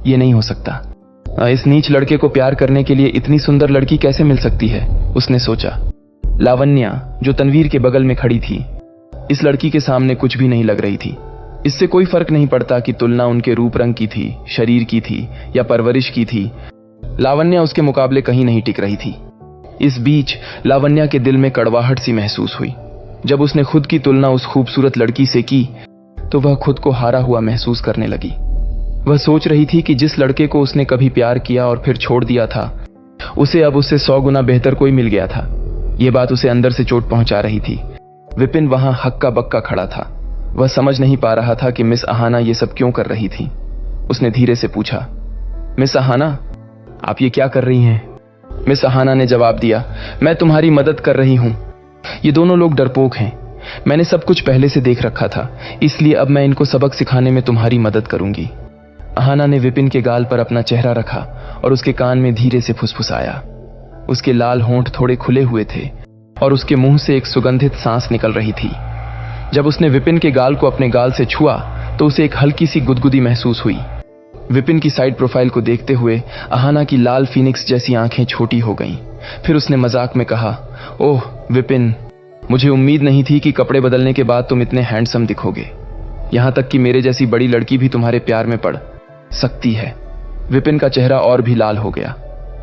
ये नहीं हो सकता। इस नीच लड़के को प्यार करने के लिए इतनी सुंदर लड़की कैसे मिल सकती है? उसने सोचा। लावण्या जो तनवीर के बगल में खड़ी थी, इस लड़की के सामने कुछ भी नहीं लग रही थी। इससे कोई फर्क नहीं पड़ता कि तुलना उनके रूप रंग की थी, शरीर की थी या परवरिश की थी। लावण्या उसके मुकाबले कहीं नहीं टिक रही थी। इस बीच लावण्या के दिल में कड़वाहट सी महसूस हुई। जब उसने खुद की तुलना उस खूबसूरत लड़की से की तो वह खुद को हारा हुआ महसूस करने लगी। वह सोच रही थी कि जिस लड़के को उसने कभी प्यार किया और फिर छोड़ दिया था, उसे अब उससे 100 गुना बेहतर कोई मिल गया था। यह बात उसे अंदर से चोट पहुंचा रही थी। विपिन वहां हक्का बक्का खड़ा था। वह समझ नहीं पा रहा था कि मिस अहाना ये सब क्यों कर रही थी। उसने धीरे से पूछा, मिस अहाना, आप ये क्या कर रही हैं? मिस अहाना ने जवाब दिया, मैं तुम्हारी मदद कर रही हूं। ये दोनों लोग डरपोक हैं। मैंने सब कुछ पहले से देख रखा था, इसलिए अब मैं इनको सबक सिखाने में तुम्हारी मदद करूंगी। अहाना ने विपिन के गाल पर अपना चेहरा रखा और उसके कान में धीरे से फुसफुसाया। उसके लाल होंठ थोड़े खुले हुए थे और उसके मुंह से एक सुगंधित सांस निकल रही थी। जब उसने विपिन के गाल को अपने गाल से छुआ तो उसे एक हल्की सी गुदगुदी महसूस हुई। विपिन की साइड प्रोफाइल को देखते हुए अहाना की लाल फीनिक्स जैसी आंखें छोटी हो गईं। फिर उसने मजाक में कहा, ओह विपिन, मुझे उम्मीद नहीं थी कि कपड़े बदलने के बाद तुम इतने हैंडसम दिखोगे। यहां तक कि मेरे जैसी बड़ी लड़की भी तुम्हारे प्यार में पड़ सकती है। विपिन का चेहरा और भी लाल हो गया।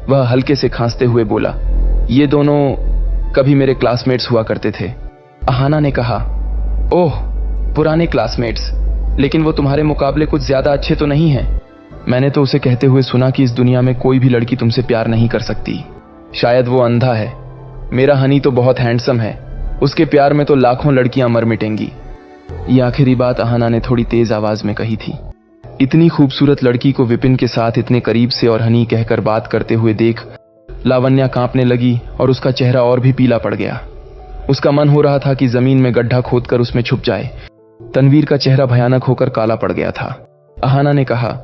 वह हल्के से खांसते हुए बोला, ये दोनों कभी मेरे क्लासमेट्स हुआ करते थे। अहाना ने कहा, ओह पुराने क्लासमेट्स, लेकिन वो तुम्हारे मुकाबले कुछ ज्यादा अच्छे तो नहीं हैं। मैंने तो उसे कहते हुए सुना कि इस दुनिया में कोई भी लड़की तुमसे प्यार नहीं कर सकती। शायद वो अंधा है। मेरा हनी तो बहुत हैंडसम है, उसके प्यार में तो लाखों लड़कियां मर मिटेंगी। ये आखिरी बात अहाना ने थोड़ी तेज आवाज में कही थी। इतनी खूबसूरत लड़की को विपिन के साथ इतने करीब से और हनी कहकर बात करते हुए देख लावण्या कांपने लगी और उसका चेहरा और भी पीला पड़ गया। उसका मन हो रहा था कि जमीन में गड्ढा खोदकर उसमें छुप जाए। तनवीर का चेहरा भयानक होकर काला पड़ गया था। अहाना ने कहा,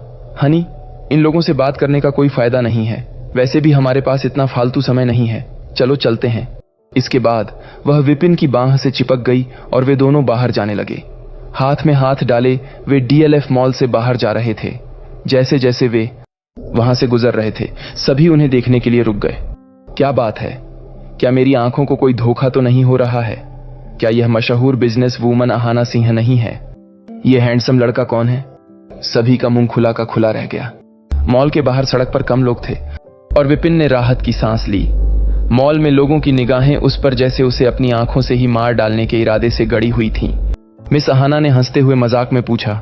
हनी, इन लोगों से बात करने का कोई फायदा नहीं है। वैसे भी हमारे पास इतना फालतू समय नहीं है, चलो चलते हैं। इसके बाद वह विपिन की बांह से चिपक गई और वे दोनों बाहर जाने लगे। हाथ में हाथ डाले वे डीएलएफ मॉल से बाहर जा रहे थे। जैसे जैसे वे वहां से गुजर रहे थे, सभी उन्हें देखने के लिए रुक गए। क्या बात है? क्या मेरी आंखों को कोई धोखा तो नहीं हो रहा है? क्या यह मशहूर बिजनेस वूमन अहाना सिंह नहीं है? यह हैंडसम लड़का कौन है? सभी का मुंह खुला का खुला रह गया। मॉल के बाहर सड़क पर कम लोग थे और विपिन ने राहत की सांस ली। मॉल में लोगों की निगाहें उस पर जैसे उसे अपनी आंखों से ही मार डालने के इरादे से गड़ी हुई थीं। मिस अहाना ने हंसते हुए मजाक में पूछा,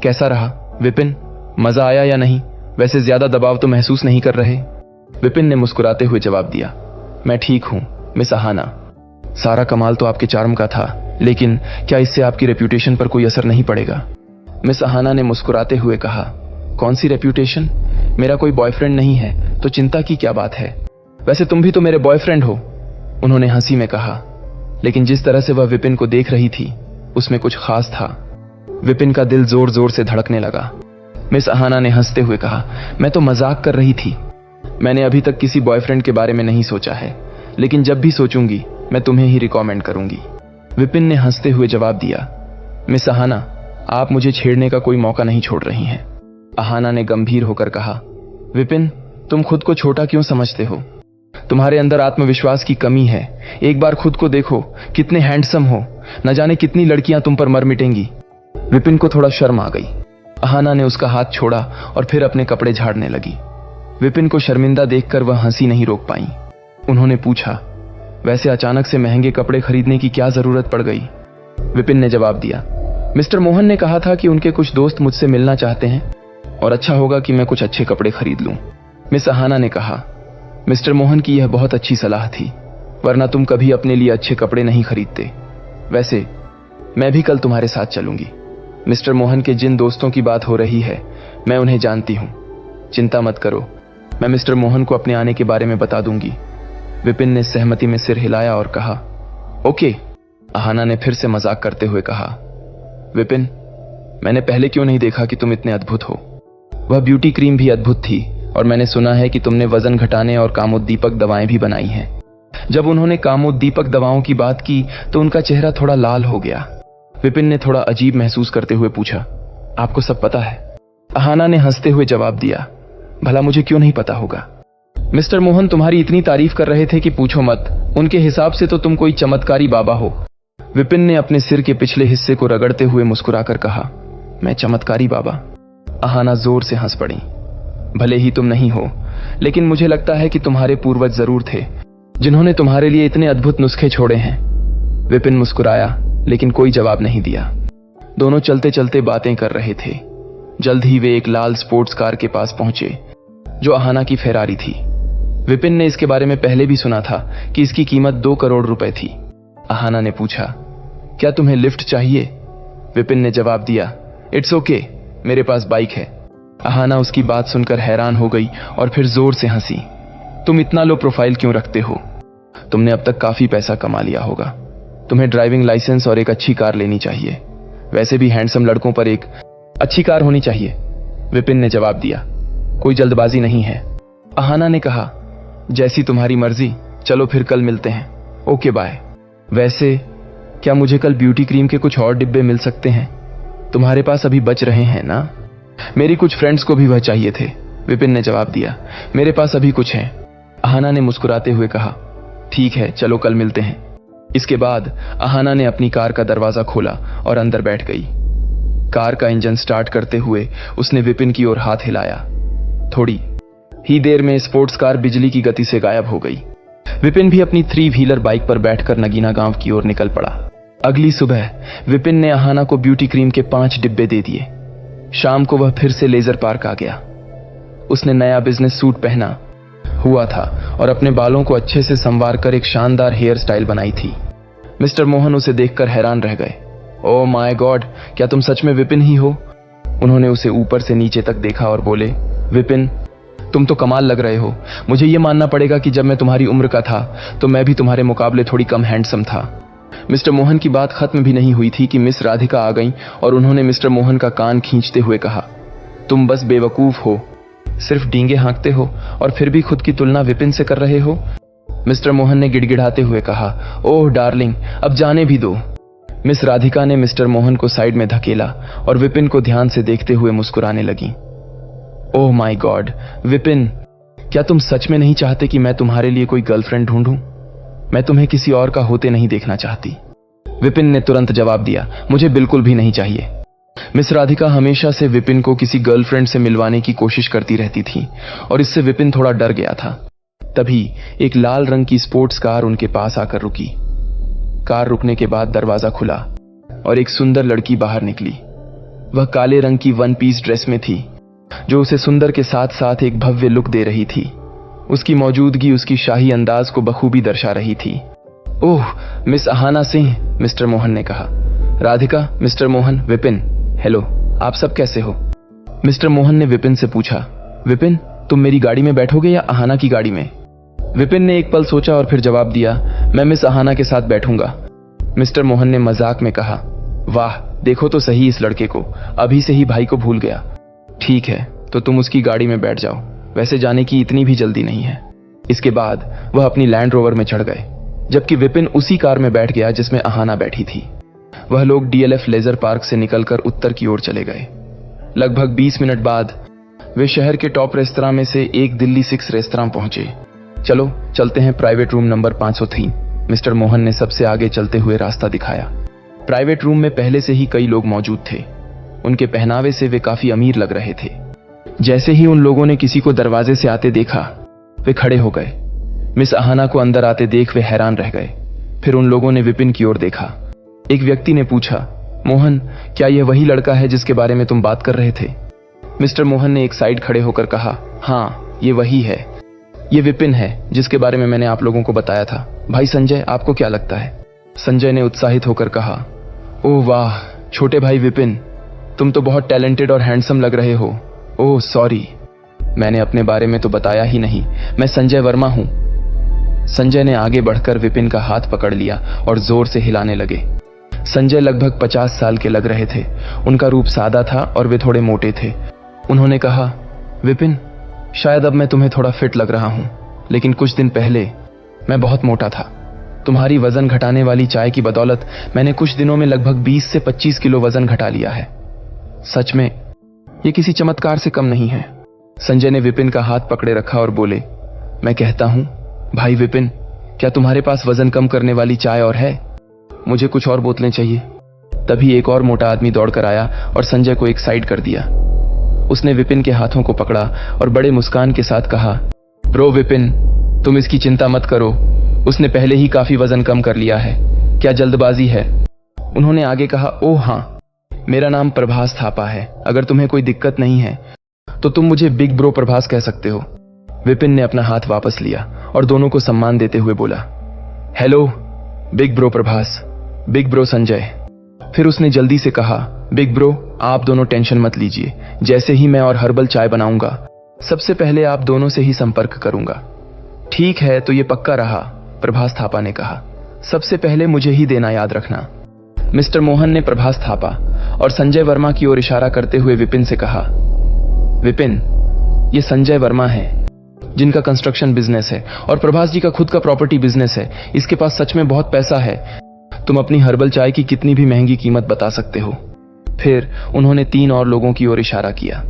कैसा रहा विपिन? मजा आया या नहीं? वैसे ज्यादा दबाव तो महसूस नहीं कर रहे? विपिन ने मुस्कुराते हुए जवाब दिया, मैं ठीक हूं मिस अहाना। सारा कमाल तो आपके चार्म का था, लेकिन क्या इससे आपकी रेप्यूटेशन पर कोई असर नहीं पड़ेगा? मिस अहाना ने मुस्कुराते हुए कहा, कौन सी रेप्यूटेशन? मेरा कोई बॉयफ्रेंड नहीं है तो चिंता की क्या बात है? वैसे तुम भी तो मेरे बॉयफ्रेंड हो, उन्होंने हंसी में कहा। लेकिन जिस तरह से वह विपिन को देख रही थी उसमें कुछ खास था। विपिन का दिल जोर जोर से धड़कने लगा। मिस अहाना ने हंसते हुए कहा, मैं तो मजाक कर रही थी। मैंने अभी तक किसी बॉयफ्रेंड के बारे में नहीं सोचा है, लेकिन जब भी सोचूंगी मैं तुम्हें ही रिकमेंड करूंगी। विपिन ने हंसते हुए जवाब दिया, मिस अहाना, आप मुझे छेड़ने का कोई मौका नहीं छोड़ रही हैं। अहाना ने गंभीर होकर कहा, विपिन, तुम खुद को छोटा क्यों समझते हो? तुम्हारे अंदर आत्मविश्वास की कमी है। एक बार खुद को देखो, कितने हैंडसम हो। न जाने कितनी लड़कियां तुम पर मर मिटेंगी। विपिन को थोड़ा शर्म आ गई। अहाना ने उसका हाथ छोड़ा और फिर अपने कपड़े झाड़ने लगी। विपिन को शर्मिंदा देखकर वह हंसी नहीं रोक पाई। उन्होंने पूछा, वैसे अचानक से महंगे कपड़े खरीदने की क्या जरूरत पड़ गई? विपिन ने जवाब दिया, मिस्टर मोहन ने कहा था कि उनके कुछ दोस्त मुझसे मिलना चाहते हैं और अच्छा होगा कि मैं कुछ अच्छे कपड़े खरीद लूं। मिस अहाना ने कहा, मिस्टर मोहन की यह बहुत अच्छी सलाह थी, वरना तुम कभी अपने लिए अच्छे कपड़े नहीं खरीदते। वैसे मैं भी कल तुम्हारे साथ चलूंगी। मिस्टर मोहन के जिन दोस्तों की बात हो रही है मैं उन्हें जानती हूं। चिंता मत करो, मैं मिस्टर मोहन को अपने आने के बारे में बता दूंगी। विपिन ने सहमति में सिर हिलाया और कहा, ओके। अहाना ने फिर से मजाक करते हुए कहा, विपिन, मैंने पहले क्यों नहीं देखा कि तुम इतने अद्भुत हो? वह ब्यूटी क्रीम भी अद्भुत थी और मैंने सुना है कि तुमने वजन घटाने और कामोद्दीपक दवाएं भी बनाई हैं। जब उन्होंने कामोद्दीपक दवाओं की बात की तो उनका चेहरा थोड़ा लाल हो गया। विपिन ने थोड़ा अजीब महसूस करते हुए पूछा, आपको सब पता है? अहाना ने हंसते हुए जवाब दिया, भला मुझे क्यों नहीं पता होगा? मिस्टर मोहन तुम्हारी इतनी तारीफ कर रहे थे कि पूछो मत। उनके हिसाब से तो तुम कोई चमत्कारी बाबा हो। विपिन ने अपने सिर के पिछले हिस्से को रगड़ते हुए मुस्कुराकर कहा, मैं चमत्कारी बाबा? अहाना जोर से हंस पड़ी। भले ही तुम नहीं हो, लेकिन मुझे लगता है कि तुम्हारे पूर्वज जरूर थे जिन्होंने तुम्हारे लिए इतने अद्भुत नुस्खे छोड़े हैं। विपिन मुस्कुराया लेकिन कोई जवाब नहीं दिया। दोनों चलते चलते बातें कर रहे थे। जल्द ही वे एक लाल स्पोर्ट्स कार के पास पहुंचे जो अहाना की फेरारी थी। विपिन ने इसके बारे में पहले भी सुना था कि इसकी कीमत 2 करोड़ रुपए थी। अहाना ने पूछा, क्या तुम्हें लिफ्ट चाहिए? विपिन ने जवाब दिया, इट्स ओके, मेरे पास बाइक है। अहाना उसकी बात सुनकर हैरान हो गई और फिर जोर से हंसी। तुम इतना लो प्रोफाइल क्यों रखते हो? तुमने अब तक काफी पैसा कमा लिया होगा। तुम्हें ड्राइविंग लाइसेंस और एक अच्छी कार लेनी चाहिए। वैसे भी हैंडसम लड़कों पर एक अच्छी कार होनी चाहिए। विपिन ने जवाब दिया। कोई जल्दबाजी नहीं है। अहाना ने कहा, जैसी तुम्हारी मर्जी, चलो फिर कल मिलते हैं। Okay bye. वैसे क्या मुझे कल ब्यूटी क्रीम के कुछ और डिब्बे मिल सकते हैं? तुम्हारे पास अभी बच रहे हैं ना? मेरी कुछ फ्रेंड्स को भी वह चाहिए थे। विपिन ने जवाब दिया, मेरे पास अभी कुछ हैं। अहाना ने मुस्कुराते हुए कहा, ठीक है, चलो कल मिलते हैं। इसके बाद अहाना ने अपनी कार का दरवाजा खोला और अंदर बैठ गई। कार का इंजन स्टार्ट करते हुए उसने विपिन की ओर हाथ हिलाया। थोड़ी ही देर में स्पोर्ट्स कार बिजली की गति से गायब हो गई। विपिन भी अपनी 3 व्हीलर बाइक पर बैठकर नगीना गांव की ओर निकल पड़ा। अगली सुबह विपिन ने अहाना को ब्यूटी क्रीम के 5 डिब्बे दे दिए। शाम को वह फिर से लेजर पार्क आ गया। उसने नया बिजनेस सूट पहना हुआ था और अपने बालों को अच्छे से संवार कर एक शानदार हेयर स्टाइल बनाई थी। मिस्टर मोहन उसे देखकर हैरान रह गए। ओह माय गॉड, क्या तुम सच में विपिन ही हो? उन्होंने उसे ऊपर से नीचे तक देखा और बोले, विपिन तुम तो कमाल लग रहे हो। मुझे यह मानना पड़ेगा कि जब मैं तुम्हारी उम्र का था तो मैं भी तुम्हारे मुकाबले थोड़ी कम हैंडसम था। मिस्टर मोहन की बात खत्म भी नहीं हुई थी कि मिस राधिका आ गईं और उन्होंने मिस्टर मोहन का कान खींचते हुए कहा, तुम बस बेवकूफ हो, सिर्फ डींगे हाँकते हो और फिर भी खुद की तुलना विपिन से कर रहे हो। मिस्टर मोहन ने गिड़गिड़ाते हुए कहा, ओह डार्लिंग, अब जाने भी दो। मिस राधिका ने मिस्टर मोहन को साइड में धकेला और विपिन को ध्यान से देखते हुए मुस्कुराने लगी। ओह माय गॉड, विपिन, क्या तुम सच में नहीं चाहते कि मैं तुम्हारे लिए कोई गर्लफ्रेंड ढूंढूं? मैं तुम्हें किसी और का होते नहीं देखना चाहती। विपिन ने तुरंत जवाब दिया, मुझे बिल्कुल भी नहीं चाहिए। मिस राधिका हमेशा से विपिन को किसी गर्लफ्रेंड से मिलवाने की कोशिश करती रहती थी और इससे विपिन थोड़ा डर गया था। तभी एक लाल रंग की स्पोर्ट्स कार उनके पास आकर रुकी। कार रुकने के बाद दरवाजा खुला और एक सुंदर लड़की बाहर निकली। वह काले रंग की 1 पीस ड्रेस में थी जो उसे सुंदर के साथ साथ एक भव्य लुक दे रही थी। उसकी मौजूदगी उसकी शाही अंदाज को बखूबी दर्शा रही थी। ओह मिस अहाना सिंह, मिस्टर मोहन ने कहा। राधिका, मिस्टर मोहन, विपिन, हेलो, आप सब कैसे हो? मिस्टर मोहन ने विपिन से पूछा, विपिन तुम मेरी गाड़ी में बैठोगे या अहाना की गाड़ी में? विपिन ने एक पल सोचा और फिर जवाब दिया, मैं मिस अहाना के साथ बैठूंगा। मिस्टर मोहन ने मजाक में कहा, वाह देखो तो सही इस लड़के को, अभी से ही भाई को भूल गया। ठीक है, तो तुम उसकी गाड़ी में बैठ जाओ, वैसे जाने की इतनी भी जल्दी नहीं है। इसके बाद वह अपनी लैंड रोवर में चढ़ गए, जबकि विपिन उसी कार में बैठ गया जिसमें अहाना बैठी थी। वह लोग डीएलएफ लेजर पार्क से निकलकर उत्तर की ओर चले गए। लगभग 20 मिनट बाद वे शहर के टॉप रेस्तरां में से एक दिल्ली 6 रेस्तरां पहुंचे। चलो चलते हैं private room number 503, mister Mohan ने सबसे आगे चलते हुए रास्ता दिखाया। प्राइवेट रूम में पहले से ही कई लोग मौजूद थे। उनके पहनावे से वे काफी अमीर लग रहे थे। जैसे ही उन लोगों ने किसी को दरवाजे से आते देखा, वे खड़े हो गए। मिस अहाना को अंदर आते देख वे हैरान रह गए। फिर उन लोगों ने विपिन की ओर देखा। एक व्यक्ति ने पूछा, मोहन, क्या यह वही लड़का है जिसके बारे में तुम बात कर रहे थे? मिस्टर मोहन ने एक साइड खड़े होकर कहा, हाँ ये वही है। ये विपिन है जिसके बारे में मैंने आप लोगों को बताया था। भाई संजय, आपको क्या लगता है? संजय ने उत्साहित होकर कहा, ओह वाह छोटे भाई विपिन, तुम तो बहुत टैलेंटेड और हैंडसम लग रहे हो। ओह सॉरी, मैंने अपने बारे में तो बताया ही नहीं, मैं संजय वर्मा हूं। संजय ने आगे बढ़कर विपिन का हाथ पकड़ लिया और जोर से हिलाने लगे। संजय लगभग 50 साल के लग रहे थे। उनका रूप सादा था और वे थोड़े मोटे थे। उन्होंने कहा, विपिन, शायद अब मैं तुम्हें थोड़ा फिट लग रहा हूं, लेकिन कुछ दिन पहले मैं बहुत मोटा था। तुम्हारी वजन घटाने वाली चाय की बदौलत मैंने कुछ दिनों में लगभग 20 से 25 किलो वजन घटा लिया है। सच में ये किसी चमत्कार से कम नहीं है। संजय ने विपिन का हाथ पकड़े रखा और बोले, मैं कहता हूं भाई विपिन, क्या तुम्हारे पास वजन कम करने वाली चाय और है? मुझे कुछ और बोतलें चाहिए। तभी एक और मोटा आदमी दौड़कर आया और संजय को एक साइड कर दिया। उसने विपिन के हाथों को पकड़ा और बड़े मुस्कान के साथ कहा, ब्रो विपिन, तुम इसकी चिंता मत करो, उसने पहले ही काफी वजन कम कर लिया है। क्या जल्दबाजी है? उन्होंने आगे कहा, ओह हाँ, मेरा नाम प्रभास थापा है। अगर तुम्हें कोई दिक्कत नहीं है तो तुम मुझे बिग ब्रो प्रभास कह सकते हो। विपिन ने अपना हाथ वापस लिया और दोनों को सम्मान देते हुए बोला, hello big bro Prabhas, big bro Sanjay. फिर उसने जल्दी से कहा, बिग ब्रो, आप दोनों टेंशन मत लीजिए। जैसे ही मैं और हर्बल चाय बनाऊंगा, सबसे पहले आप दोनों से ही संपर्क करूंगा। ठीक है, तो ये पक्का रहा, प्रभास थापा ने कहा। सबसे पहले मुझे ही देना याद रखना। मिस्टर मोहन ने प्रभास थापा और संजय वर्मा की ओर इशारा करते हुए विपिन से कहा, विपिन, ये संजय वर्मा है जिनका कंस्ट्रक्शन बिजनेस है और प्रभास जी का खुद का प्रॉपर्टी बिजनेस है। इसके पास सच में बहुत पैसा है। तुम अपनी हर्बल चाय की कितनी भी महंगी कीमत बता सकते हो। फिर उन्होंने 3 और लोगों की ओर इशारा किया।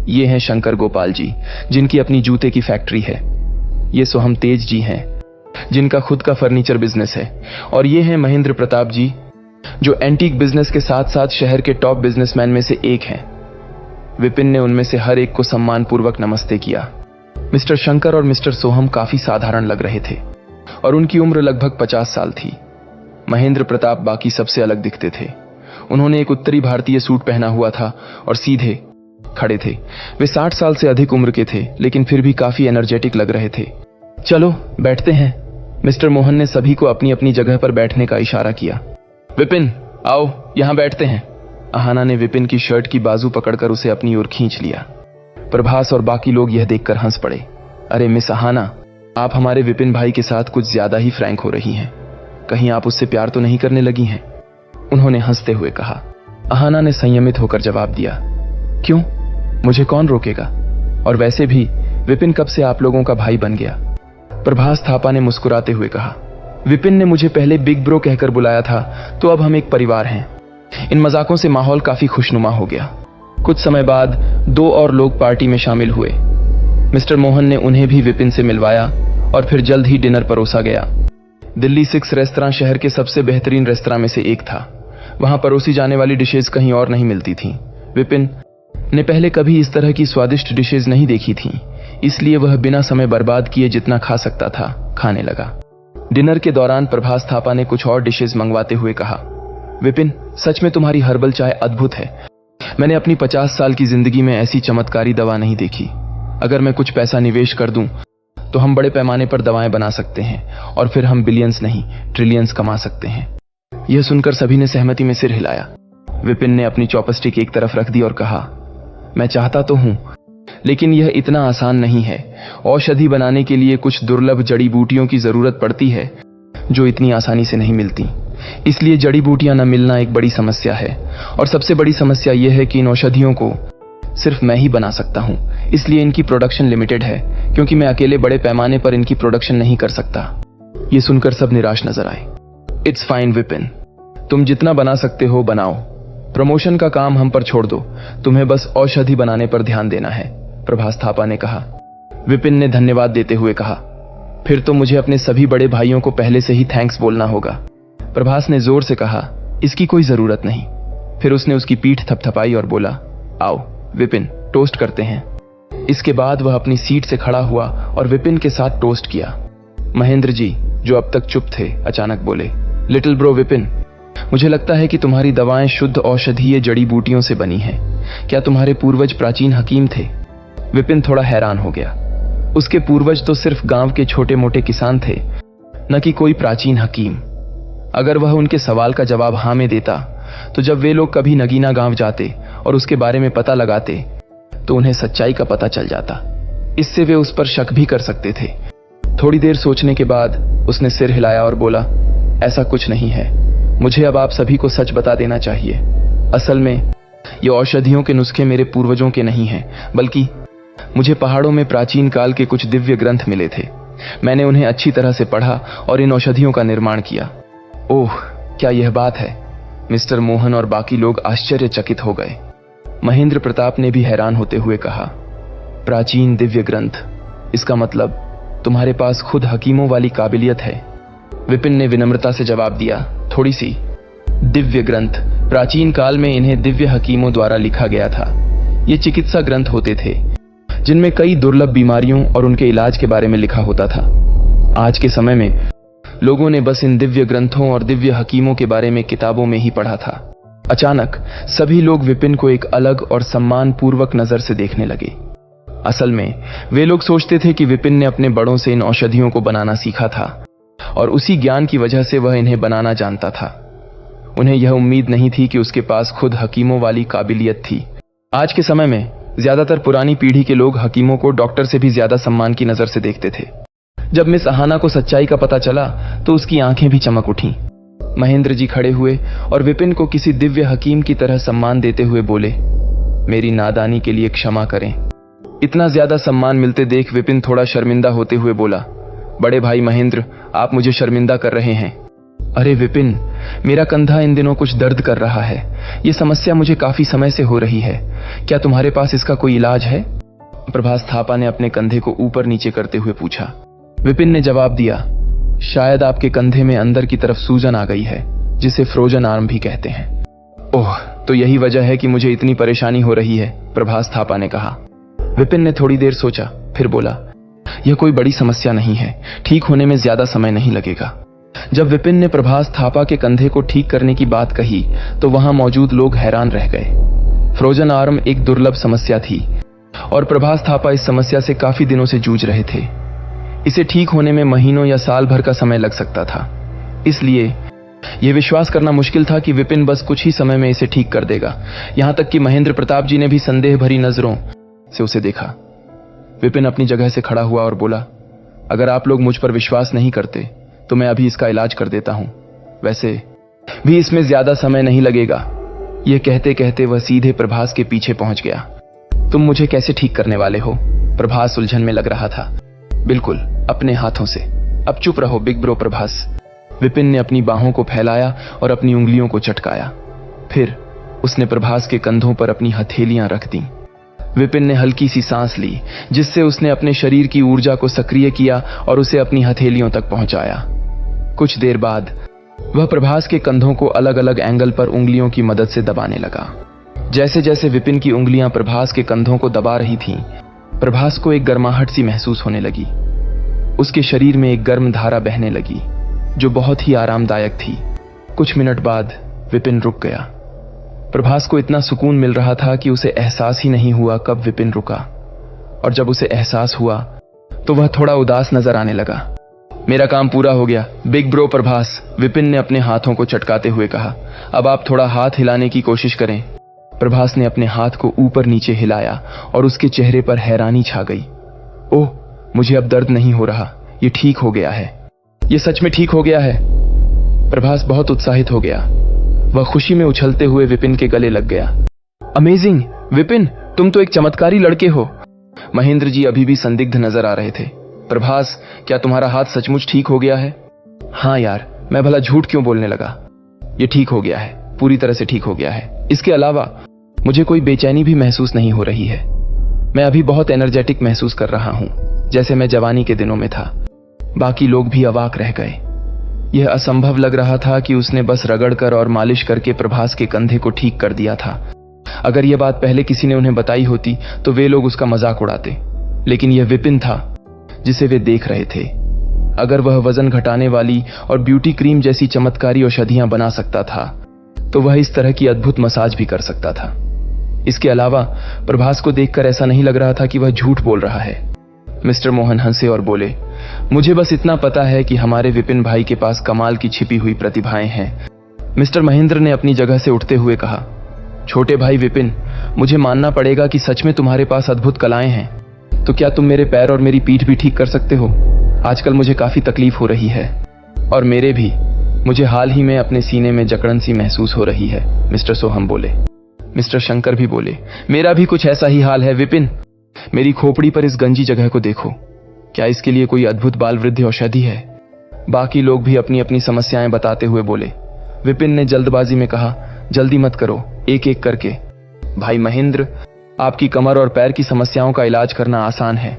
ये हैं शंकर गोपाल जी, जिनकी अपनी जूते की फैक्ट्री है। ये सोहम तेज जी हैं, जिनका खुद का फर्नीचर बिजनेस है। और ये हैं महेंद्र प्रताप जी, जो एंटीक बिजनेस के साथ साथ शहर के टॉप बिजनेसमैन में से एक हैं। विपिन ने उनमें से हर एक को सम्मानपूर्वक नमस्ते किया। मिस्टर शंकर और मिस्टर सोहम काफी साधारण लग रहे थे और उनकी उम्र लगभग 50 साल थी। महेंद्र प्रताप बाकी सबसे अलग दिखते थे। उन्होंने एक उत्तरी भारतीय सूट पहना हुआ था और सीधे खड़े थे। वे 60 साल से अधिक उम्र के थे, लेकिन फिर भी काफी एनर्जेटिक लग रहे थे। चलो बैठते हैं। मिस्टर मोहन ने सभी को अपनी अपनी जगह पर बैठने का इशारा किया। विपिन, आओ यहां बैठते हैं। अहाना ने विपिन की शर्ट की बाजू पकड़कर उसे अपनी ओर खींच लिया। प्रभास और बाकी लोग यह देखकर हंस पड़े। अरे मिस अहाना, आप हमारे विपिन भाई के साथ कुछ ज्यादा ही फ्रैंक हो रही हैं। कहीं आप उससे प्यार तो नहीं करने लगी हैं? उन्होंने हंसते हुए कहा। अहाना ने संयमित होकर जवाब दिया, क्यों, मुझे कौन रोकेगा? और वैसे भी विपिन कब से आप लोगों का भाई बन गया? प्रभास थापा ने मुस्कुराते हुए कहा। विपिन ने मुझे पहले बिग ब्रो कहकर बुलाया था, तो अब हम एक परिवार हैं। इन मजाकों से माहौल काफी खुशनुमा हो गया। कुछ समय बाद 2 और लोग पार्टी में शामिल हुए। मिस्टर मोहन ने उन्हें भी विपिन से मिलवाया और फिर जल्द ही डिनर परोसा गया। दिल्ली 6 रेस्तरां शहर के सबसे बेहतरीन रेस्तरां में से एक था। वहां परोसी जाने वाली डिशेज कहीं और नहीं मिलती थीं। विपिन ने पहले कभी इस तरह की स्वादिष्ट डिशेज नहीं देखी थीं, इसलिए वह बिना समय बर्बाद किए जितना खा सकता था खाने लगा। डिनर के दौरान प्रभास थापा ने कुछ और डिशेज मंगवाते हुए कहा, विपिन, सच में तुम्हारी हर्बल चाय अद्भुत है। मैंने अपनी 50 साल की जिंदगी में ऐसी चमत्कारी दवा नहीं देखी। अगर मैं कुछ पैसा निवेश कर दूं तो हम बड़े पैमाने पर दवाएं बना सकते हैं और फिर हम बिलियंस नहीं ट्रिलियंस कमा सकते हैं। यह सुनकर सभी ने सहमति में सिर हिलाया। विपिन ने अपनी चॉपस्टिक एक तरफ रख दी और कहा, मैं चाहता तो हूं, लेकिन यह इतना आसान नहीं है। औषधि बनाने के लिए कुछ दुर्लभ जड़ी बूटियों की जरूरत पड़ती है जो इतनी आसानी से नहीं मिलती। इसलिए जड़ी बूटियां न मिलना एक बड़ी समस्या है। और सबसे बड़ी समस्या यह है कि इन औषधियों को सिर्फ मैं ही बना सकता हूं। इसलिए इनकी प्रोडक्शन लिमिटेड है, क्योंकि मैं अकेले बड़े पैमाने पर इनकी प्रोडक्शन नहीं कर सकता। यह सुनकर सब निराश नजर आए। इट्स फाइन विपिन, तुम जितना बना सकते हो बनाओ। प्रमोशन का काम हम पर छोड़ दो, तुम्हें बस औषधि बनाने पर ध्यान देना है, प्रभास थापा ने कहा। विपिन ने धन्यवाद देते हुए कहा, फिर तो मुझे अपने सभी बड़े भाइयों को पहले से ही थैंक्स बोलना होगा। प्रभास ने जोर से कहा, इसकी कोई जरूरत नहीं। फिर उसने उसकी पीठ थपथपाई और बोला, आओ विपिन, टोस्ट करते हैं। इसके बाद वह अपनी सीट से खड़ा हुआ और विपिन के साथ टोस्ट किया। महेंद्र जी, जो अब तक चुप थे, अचानक बोले, लिटिल ब्रो विपिन, मुझे लगता है कि तुम्हारी दवाएं शुद्ध औषधीय जड़ी बूटियों से बनी हैं। क्या तुम्हारे पूर्वज प्राचीन हकीम थे? विपिन थोड़ा हैरान हो गया। उसके पूर्वज तो सिर्फ गांव के छोटे मोटे किसान थे, न कि कोई प्राचीन हकीम। अगर वह उनके सवाल का जवाब हाँ में देता, तो जब वे लोग कभी नगीना गांव जाते और उसके बारे में पता लगाते तो उन्हें सच्चाई का पता चल जाता। इससे वे उस पर शक भी कर सकते थे। थोड़ी देर सोचने के बाद उसने सिर हिलाया और बोला, ऐसा कुछ नहीं है। मुझे अब आप सभी को सच बता देना चाहिए। असल में ये औषधियों के नुस्खे मेरे पूर्वजों के नहीं हैं, बल्कि मुझे पहाड़ों में प्राचीन काल के कुछ दिव्य ग्रंथ मिले थे। मैंने उन्हें अच्छी तरह से पढ़ा और इन औषधियों का निर्माण किया। ओह, क्या यह बात है? मिस्टर मोहन और बाकी लोग आश्चर्यचकित हो गए। महेंद्र प्रताप ने भी हैरान होते हुए कहा, प्राचीन दिव्य ग्रंथ, इसका मतलब तुम्हारे पास खुद हकीमों वाली काबिलियत है। विपिन ने विनम्रता से जवाब दिया, थोड़ी सी। दिव्य ग्रंथ, प्राचीन काल में इन्हें दिव्य हकीमों द्वारा लिखा गया था। ये चिकित्सा ग्रंथ होते थे जिनमें कई दुर्लभ बीमारियों और उनके इलाज के बारे में लिखा होता था। आज के समय में लोगों ने बस इन दिव्य ग्रंथों और दिव्य हकीमों के बारे में किताबों में ही पढ़ा था। अचानक सभी लोग विपिन को एक अलग और सम्मानपूर्वक नजर से देखने लगे। असल में वे लोग सोचते थे कि विपिन ने अपने बड़ों से इन औषधियों को बनाना सीखा था और उसी ज्ञान की वजह से वह इन्हें बनाना जानता था। उन्हें यह उम्मीद नहीं थी कि उसके पास खुद हकीमों वाली काबिलियत थी। आज के समय में ज्यादातर पुरानी पीढ़ी के लोग हकीमों को डॉक्टर से भी ज्यादा सम्मान की नजर से देखते थे। जब मिस अहाना को सच्चाई का पता चला तो उसकी आंखें भी चमक उठीं। महेंद्र जी खड़े हुए और विपिन को किसी दिव्य हकीम की तरह सम्मान देते हुए बोले, मेरी नादानी के लिए क्षमा करें। इतना ज्यादा सम्मान मिलते देख विपिन थोड़ा शर्मिंदा होते हुए बोला, बड़े भाई महेंद्र, आप मुझे शर्मिंदा कर रहे हैं। अरे विपिन, मेरा कंधा इन दिनों कुछ दर्द कर रहा है। ये समस्या मुझे काफी समय से हो रही है। क्या तुम्हारे पास इसका कोई इलाज है? प्रभास थापा ने अपने कंधे को ऊपर नीचे करते हुए पूछा। विपिन ने जवाब दिया, शायद आपके कंधे में अंदर की तरफ सूजन आ गई है, जिसे फ्रोजन आर्म भी कहते हैं। ओह, तो यही वजह है कि मुझे इतनी परेशानी हो रही है, प्रभास थापा ने कहा। विपिन ने थोड़ी देर सोचा, फिर बोला, यह कोई बड़ी समस्या नहीं है, ठीक होने में ज्यादा समय नहीं लगेगा। जब विपिन ने प्रभास थापा के कंधे को ठीक करने की बात कही तो वहां मौजूद लोग हैरान रह गए। फ्रोजन आर्म एक दुर्लभ समस्या थी और प्रभास थापा इस समस्या से काफी दिनों से जूझ रहे थे। इसे ठीक होने में महीनों या साल भर का समय लग सकता था। इसलिए यह विश्वास करना मुश्किल था कि विपिन बस कुछ ही समय में इसे ठीक कर देगा। यहां तक कि महेंद्र प्रताप जी ने भी संदेह भरी नजरों से उसे देखा। विपिन अपनी जगह से खड़ा हुआ और बोला, अगर आप लोग मुझ पर विश्वास नहीं करते तो मैं अभी इसका इलाज कर देता हूं। वैसे भी इसमें ज्यादा समय नहीं लगेगा। यह कहते कहते वह सीधे प्रभास के पीछे पहुंच गया। तुम मुझे कैसे ठीक करने वाले हो? प्रभास उलझन में लग रहा था। बिल्कुल, अपने हाथों से। अब चुप रहो बिग ब्रो प्रभास। विपिन ने अपनी बाहों को फैलाया और अपनी उंगलियों को चटकाया। फिर उसने प्रभास के कंधों पर अपनी हथेलियां रख दी। विपिन ने हल्की सी सांस ली, जिससे उसने अपने शरीर की ऊर्जा को सक्रिय किया और उसे अपनी हथेलियों तक पहुंचाया। कुछ देर बाद वह प्रभास के कंधों को अलग अलग एंगल पर उंगलियों की मदद से दबाने लगा। जैसे जैसे विपिन की उंगलियां प्रभास के कंधों को दबा रही थीं, प्रभास को एक गर्माहट सी महसूस होने लगी। उसके शरीर में एक गर्म धारा बहने लगी जो बहुत ही आरामदायक थी। कुछ मिनट बाद विपिन रुक गया। प्रभास को इतना सुकून मिल रहा था कि उसे एहसास ही नहीं हुआ कब विपिन रुका, और जब उसे एहसास हुआ तो वह थोड़ा उदास नजर आने लगा। मेरा काम पूरा हो गया बिग ब्रो प्रभास, विपिन ने अपने हाथों को चटकाते हुए कहा। अब आप थोड़ा हाथ हिलाने की कोशिश करें। प्रभास ने अपने हाथ को ऊपर नीचे हिलाया और उसके चेहरे पर हैरानी छा गई। ओह, मुझे अब दर्द नहीं हो रहा, ये ठीक हो गया है। ये सच में ठीक हो गया है। प्रभास बहुत उत्साहित हो गया। वह खुशी में उछलते हुए विपिन के गले लग गया। अमेजिंग विपिन, तुम तो एक चमत्कारी लड़के हो। महेंद्र जी अभी भी संदिग्ध नजर आ रहे थे। प्रभास, क्या तुम्हारा हाथ सचमुच ठीक हो गया है? हाँ यार, मैं भला झूठ क्यों बोलने लगा। ये ठीक हो गया है, पूरी तरह से ठीक हो गया है। इसके अलावा मुझे कोई बेचैनी भी महसूस नहीं हो रही है। मैं अभी बहुत एनर्जेटिक महसूस कर रहा हूं, जैसे मैं जवानी के दिनों में था। बाकी लोग भी अवाक रह गए। यह असंभव लग रहा था कि उसने बस रगड़कर और मालिश करके प्रभास के कंधे को ठीक कर दिया था। अगर यह बात पहले किसी ने उन्हें बताई होती तो वे लोग उसका मजाक उड़ाते, लेकिन यह विपिन था जिसे वे देख रहे थे। अगर वह वजन घटाने वाली और ब्यूटी क्रीम जैसी चमत्कारी औषधियां बना सकता था तो वह इस तरह की अद्भुत मसाज भी कर सकता था। इसके अलावा प्रभास को देखकर ऐसा नहीं लग रहा था कि वह झूठ बोल रहा है। मिस्टर मोहन हंसे और बोले, मुझे बस इतना पता है कि हमारे विपिन भाई के पास कमाल की छिपी हुई प्रतिभाएं हैं। मिस्टर महेंद्र ने अपनी जगह से उठते हुए कहा, छोटे भाई विपिन, मुझे मानना पड़ेगा कि सच में तुम्हारे पास अद्भुत कलाएं हैं। तो क्या तुम मेरे पैर और मेरी पीठ भी ठीक कर सकते हो? आजकल मुझे काफी तकलीफ हो रही है। और मेरे भी। मुझे हाल ही में अपने सीने में जकड़न सी महसूस हो रही है, मिस्टर सोहम बोले। मिस्टर शंकर भी बोले, मेरा भी कुछ ऐसा ही हाल है विपिन। मेरी खोपड़ी पर इस गंजी जगह को देखो। क्या इसके लिए कोई अद्भुत बाल वृद्धि औषधि है? बाकी लोग भी अपनी अपनी समस्याएं बताते हुए बोले। विपिन ने जल्दबाजी में कहा, जल्दी मत करो, एक एक करके। भाई महेंद्र, आपकी कमर और पैर की समस्याओं का इलाज करना आसान है।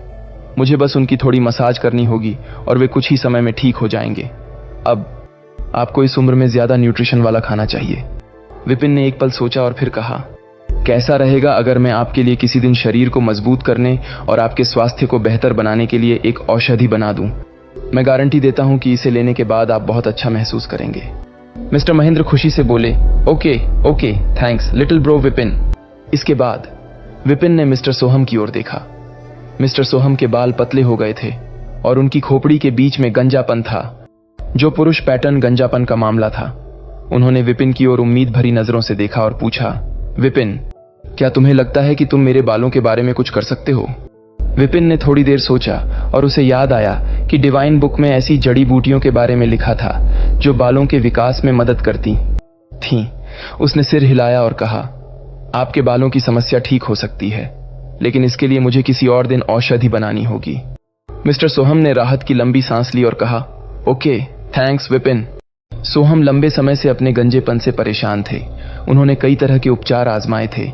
मुझे बस उनकी थोड़ी मसाज करनी होगी और वे कुछ ही समय में ठीक हो जाएंगे। अब आपको इस उम्र में ज्यादा न्यूट्रिशन वाला खाना चाहिए। विपिन ने एक पल सोचा और फिर कहा, कैसा रहेगा अगर मैं आपके लिए किसी दिन शरीर को मजबूत करने और आपके स्वास्थ्य को बेहतर बनाने के लिए एक औषधि बना दूं? मैं गारंटी देता हूं कि इसे लेने के बाद आप बहुत अच्छा महसूस करेंगे। मिस्टर महेंद्र खुशी से बोले, okay okay, thanks little bro Vipin. इसके बाद विपिन ने मिस्टर सोहम की ओर देखा। मिस्टर सोहम के बाल पतले हो गए थे और उनकी खोपड़ी के बीच में गंजापन था, जो पुरुष पैटर्न गंजापन का मामला था। उन्होंने विपिन की ओर उम्मीद भरी नजरों से देखा और पूछा, विपिन, क्या तुम्हें लगता है कि तुम मेरे बालों के बारे में कुछ कर सकते हो? विपिन ने थोड़ी देर सोचा और उसे याद आया कि डिवाइन बुक में ऐसी जड़ी बूटियों के बारे में लिखा था जो बालों के विकास में मदद करती थीं। उसने सिर हिलाया और कहा, आपके बालों की समस्या ठीक हो सकती है, लेकिन इसके लिए मुझे किसी और दिन औषधि बनानी होगी। मिस्टर सोहम ने राहत की लंबी सांस ली और कहा, ओके, थैंक्स विपिन। सोहम लंबे समय से अपने गंजेपन से परेशान थे। उन्होंने कई तरह के उपचार आजमाए थे,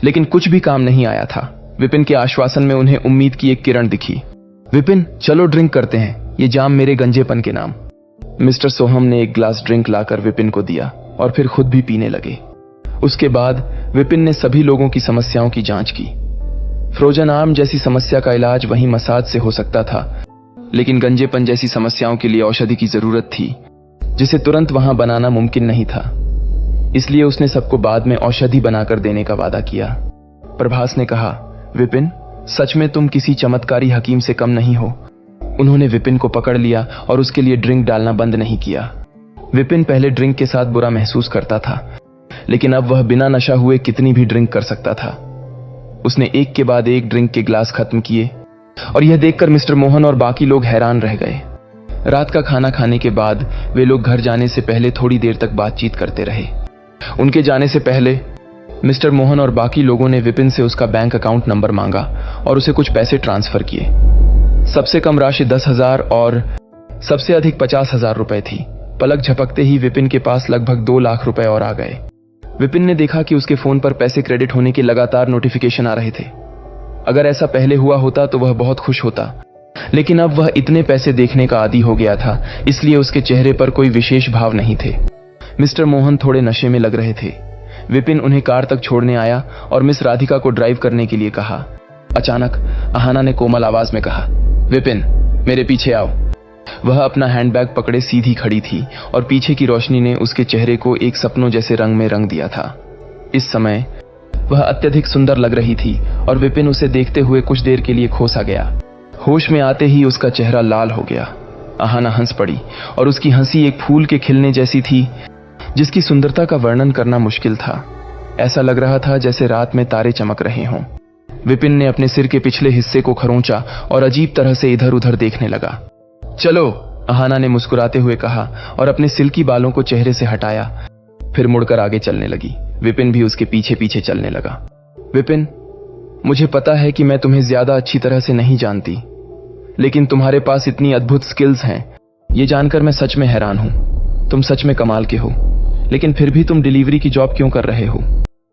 लेकिन कुछ भी काम नहीं आया था। विपिन के आश्वासन में उन्हें उम्मीद की एक किरण दिखी। विपिन, चलो ड्रिंक करते हैं, ये जाम मेरे गंजेपन के नाम। मिस्टर सोहम ने एक ग्लास ड्रिंक लाकर विपिन को दिया और फिर खुद भी पीने लगे। उसके बाद विपिन ने सभी लोगों की समस्याओं की जांच की। फ्रोजन आर्म जैसी समस्या का इलाज वहीं मसाज से हो सकता था, लेकिन गंजेपन जैसी समस्याओं के लिए औषधि की जरूरत थी, जिसे तुरंत वहां बनाना मुमकिन नहीं था। इसलिए उसने सबको बाद में औषधि बनाकर देने का वादा किया। प्रभास ने कहा, विपिन, सच में तुम किसी चमत्कारी हकीम से कम नहीं हो। उन्होंने विपिन को पकड़ लिया और उसके लिए ड्रिंक डालना बंद नहीं किया। विपिन पहले ड्रिंक के साथ बुरा महसूस करता था, लेकिन अब वह बिना नशा हुए कितनी भी ड्रिंक कर सकता था। उसने एक के बाद एक ड्रिंक के ग्लास खत्म किए और यह देखकर मिस्टर मोहन और बाकी लोग हैरान रह गए। रात का खाना खाने के बाद वे लोग घर जाने से पहले थोड़ी देर तक बातचीत करते रहे। उनके जाने से पहले मिस्टर मोहन और बाकी लोगों ने विपिन से उसका बैंक अकाउंट नंबर मांगा और उसे कुछ पैसे ट्रांसफर किए। सबसे कम राशि 10,000 और सबसे अधिक 50,000 रुपए थी। पलक झपकते ही विपिन के पास लगभग 2 लाख रुपए और आ गए। विपिन ने देखा कि उसके फोन पर पैसे क्रेडिट होने के लगातार नोटिफिकेशन आ रहे थे। अगर ऐसा पहले हुआ होता तो वह बहुत खुश होता, लेकिन अब वह इतने पैसे देखने का आदी हो गया था, इसलिए उसके चेहरे पर कोई विशेष भाव नहीं थे। मिस्टर मोहन थोड़े नशे में लग रहे थे। विपिन उन्हें कार तक छोड़ने आया और मिस राधिका को ड्राइव करने के लिए कहा। अचानक अहाना ने कोमल आवाज में कहा, विपिन, मेरे पीछे आओ। वह अपना हैंडबैग पकड़े सीधी खड़ी थी और पीछे की रोशनी ने उसके चेहरे को एक सपनों जैसे रंग में रंग दिया था। इस समय वह अत्यधिक सुंदर लग रही थी और विपिन उसे देखते हुए कुछ देर के लिए खो सा गया। होश में आते ही उसका चेहरा लाल हो गया। अहाना हंस पड़ी और उसकी हंसी एक फूल के खिलने जैसी थी, जिसकी सुंदरता का वर्णन करना मुश्किल था। ऐसा लग रहा था जैसे रात में तारे चमक रहे हों। विपिन ने अपने सिर के पिछले हिस्से को खरोंचा और अजीब तरह से इधर उधर देखने लगा। चलो, अहाना ने मुस्कुराते हुए कहा और अपने सिल्की बालों को चेहरे से हटाया, फिर मुड़कर आगे चलने लगी। विपिन भी उसके पीछे पीछे चलने लगा। विपिन, मुझे पता है कि मैं तुम्हें ज्यादा अच्छी तरह से नहीं जानती, लेकिन तुम्हारे पास इतनी अद्भुत स्किल्स हैं, ये जानकर मैं सच में हैरान हूं। तुम सच में कमाल के हो, लेकिन फिर भी तुम डिलीवरी की जॉब क्यों कर रहे हो?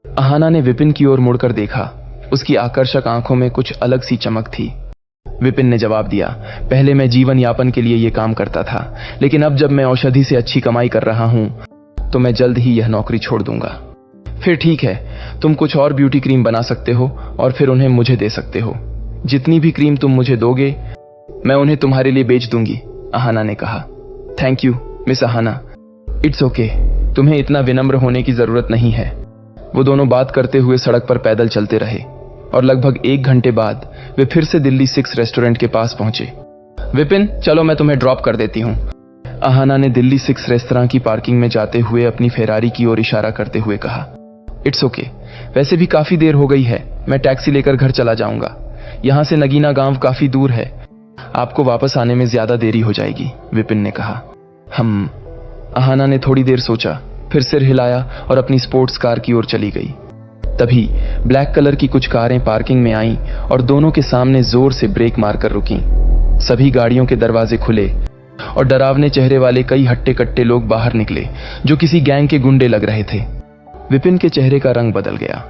अहाना ने विपिन की ओर मुड़कर देखा। उसकी आकर्षक आंखों में कुछ अलग सी चमक थी। विपिन ने जवाब दिया, पहले मैं जीवन यापन के लिए यह काम करता था, लेकिन अब जब मैं औषधि से अच्छी कमाई कर रहा हूं तो मैं जल्द ही यह नौकरी छोड़ दूंगा। फिर ठीक है, तुम कुछ और ब्यूटी क्रीम बना सकते हो और फिर उन्हें मुझे दे सकते हो। जितनी भी क्रीम तुम मुझे दोगे मैं उन्हें तुम्हारे लिए बेच दूंगी, अहाना ने कहा। Thank you miss Ahana, it's okay, तुम्हें इतना विनम्र होने की जरूरत नहीं है। वो दोनों बात करते हुए सड़क पर पैदल चलते रहे और लगभग 1 घंटे बाद वे फिर से दिल्ली 6 रेस्टोरेंट के पास पहुंचे। विपिन, चलो मैं तुम्हें ड्रॉप कर देती हूं, अहाना ने दिल्ली 6 रेस्तरां की पार्किंग में जाते हुए अपनी फेरारी की ओर इशारा करते हुए कहा। इट्स ओके, वैसे भी काफी देर हो गई है, मैं टैक्सी लेकर घर चला जाऊंगा। यहां से नगीना गांव काफी दूर है, आपको वापस आने में ज्यादा देरी हो जाएगी, विपिन ने कहा। अहाना ने थोड़ी देर सोचा, फिर सिर हिलाया और अपनी स्पोर्ट्स कार की ओर चली गई। तभी ब्लैक कलर की कुछ कारें पार्किंग में आईं और दोनों के सामने जोर से ब्रेक मारकर रुकीं। सभी गाड़ियों के दरवाजे खुले और डरावने चेहरे वाले कई हट्टे कट्टे लोग बाहर निकले, जो किसी गैंग के गुंडे लग रहे थे। विपिन के चेहरे का रंग बदल गया।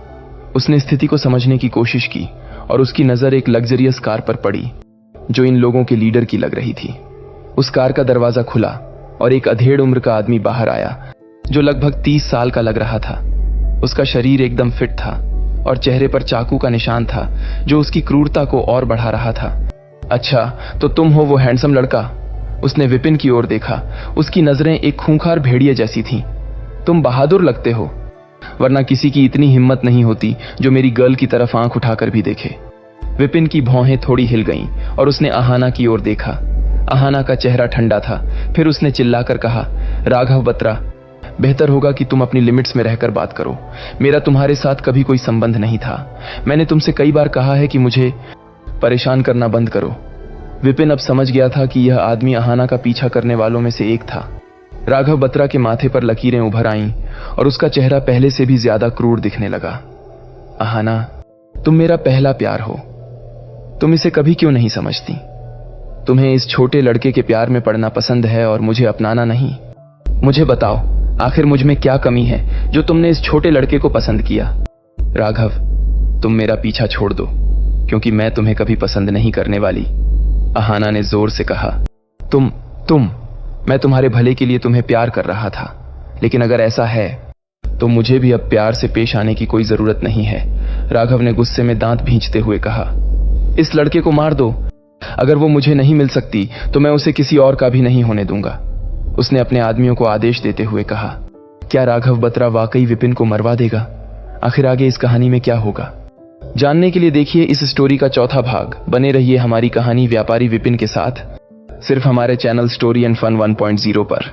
उसने स्थिति को समझने की कोशिश की और उसकी नजर एक लग्जरियस कार पर पड़ी, जो इन लोगों के लीडर की लग रही थी। उस कार का दरवाजा खुला और एक अधेड़ उम्र का आदमी बाहर आया, जो लगभग 30 साल का लग रहा था। उसका शरीर एकदम फिट था और चेहरे पर चाकू का निशान था, जो उसकी क्रूरता को और बढ़ा रहा था। अच्छा, तो तुम हो वो हैंडसम लड़का? उसने विपिन की ओर देखा। उसकी नजरें एक खूंखार भेड़िए जैसी थीं। तुम बहादुर लगते हो, वरना किसी की इतनी हिम्मत नहीं होती जो मेरी गर्ल की तरफ आंख उठाकर भी देखे। विपिन की भौहें थोड़ी हिल गईं और उसने अहाना की ओर देखा। अहाना का चेहरा ठंडा था। फिर उसने चिल्लाकर कहा, राघव बत्रा, बेहतर होगा कि तुम अपनी लिमिट्स में रहकर बात करो। मेरा तुम्हारे साथ कभी कोई संबंध नहीं था। मैंने तुमसे कई बार कहा है कि मुझे परेशान करना बंद करो। विपिन अब समझ गया था कि यह आदमी अहाना का पीछा करने वालों में से एक था। राघव बत्रा के माथे पर लकीरें उभर आईं और उसका चेहरा पहले से भी ज्यादा क्रूर दिखने लगा। अहाना, तुम मेरा पहला प्यार हो। तुम इसे कभी क्यों नहीं समझती? तुम्हें इस छोटे लड़के के प्यार में पड़ना पसंद है और मुझे अपनाना नहीं। मुझे बताओ, आखिर मुझ में क्या कमी है जो तुमने इस छोटे लड़के को पसंद किया? राघव, तुम मेरा पीछा छोड़ दो, क्योंकि मैं तुम्हें कभी पसंद नहीं करने वाली। अहाना ने जोर से कहा। तुम मैं तुम्हारे भले के लिए तुम्हें प्यार कर रहा था, लेकिन अगर ऐसा है तो मुझे भी अब प्यार से पेश आने की कोई जरूरत नहीं है। राघव ने गुस्से में दांत भींचते हुए कहा। इस लड़के को मार दो। अगर वो मुझे नहीं मिल सकती तो मैं उसे किसी और का भी नहीं होने दूंगा, उसने अपने आदमियों को आदेश देते हुए कहा। क्या राघव बत्रा वाकई विपिन को मरवा देगा? आखिर आगे इस कहानी में क्या होगा, जानने के लिए देखिए इस स्टोरी का चौथा भाग। बने रहिए हमारी कहानी व्यापारी विपिन के साथ, सिर्फ हमारे चैनल स्टोरी एंड फन 1.0 पर।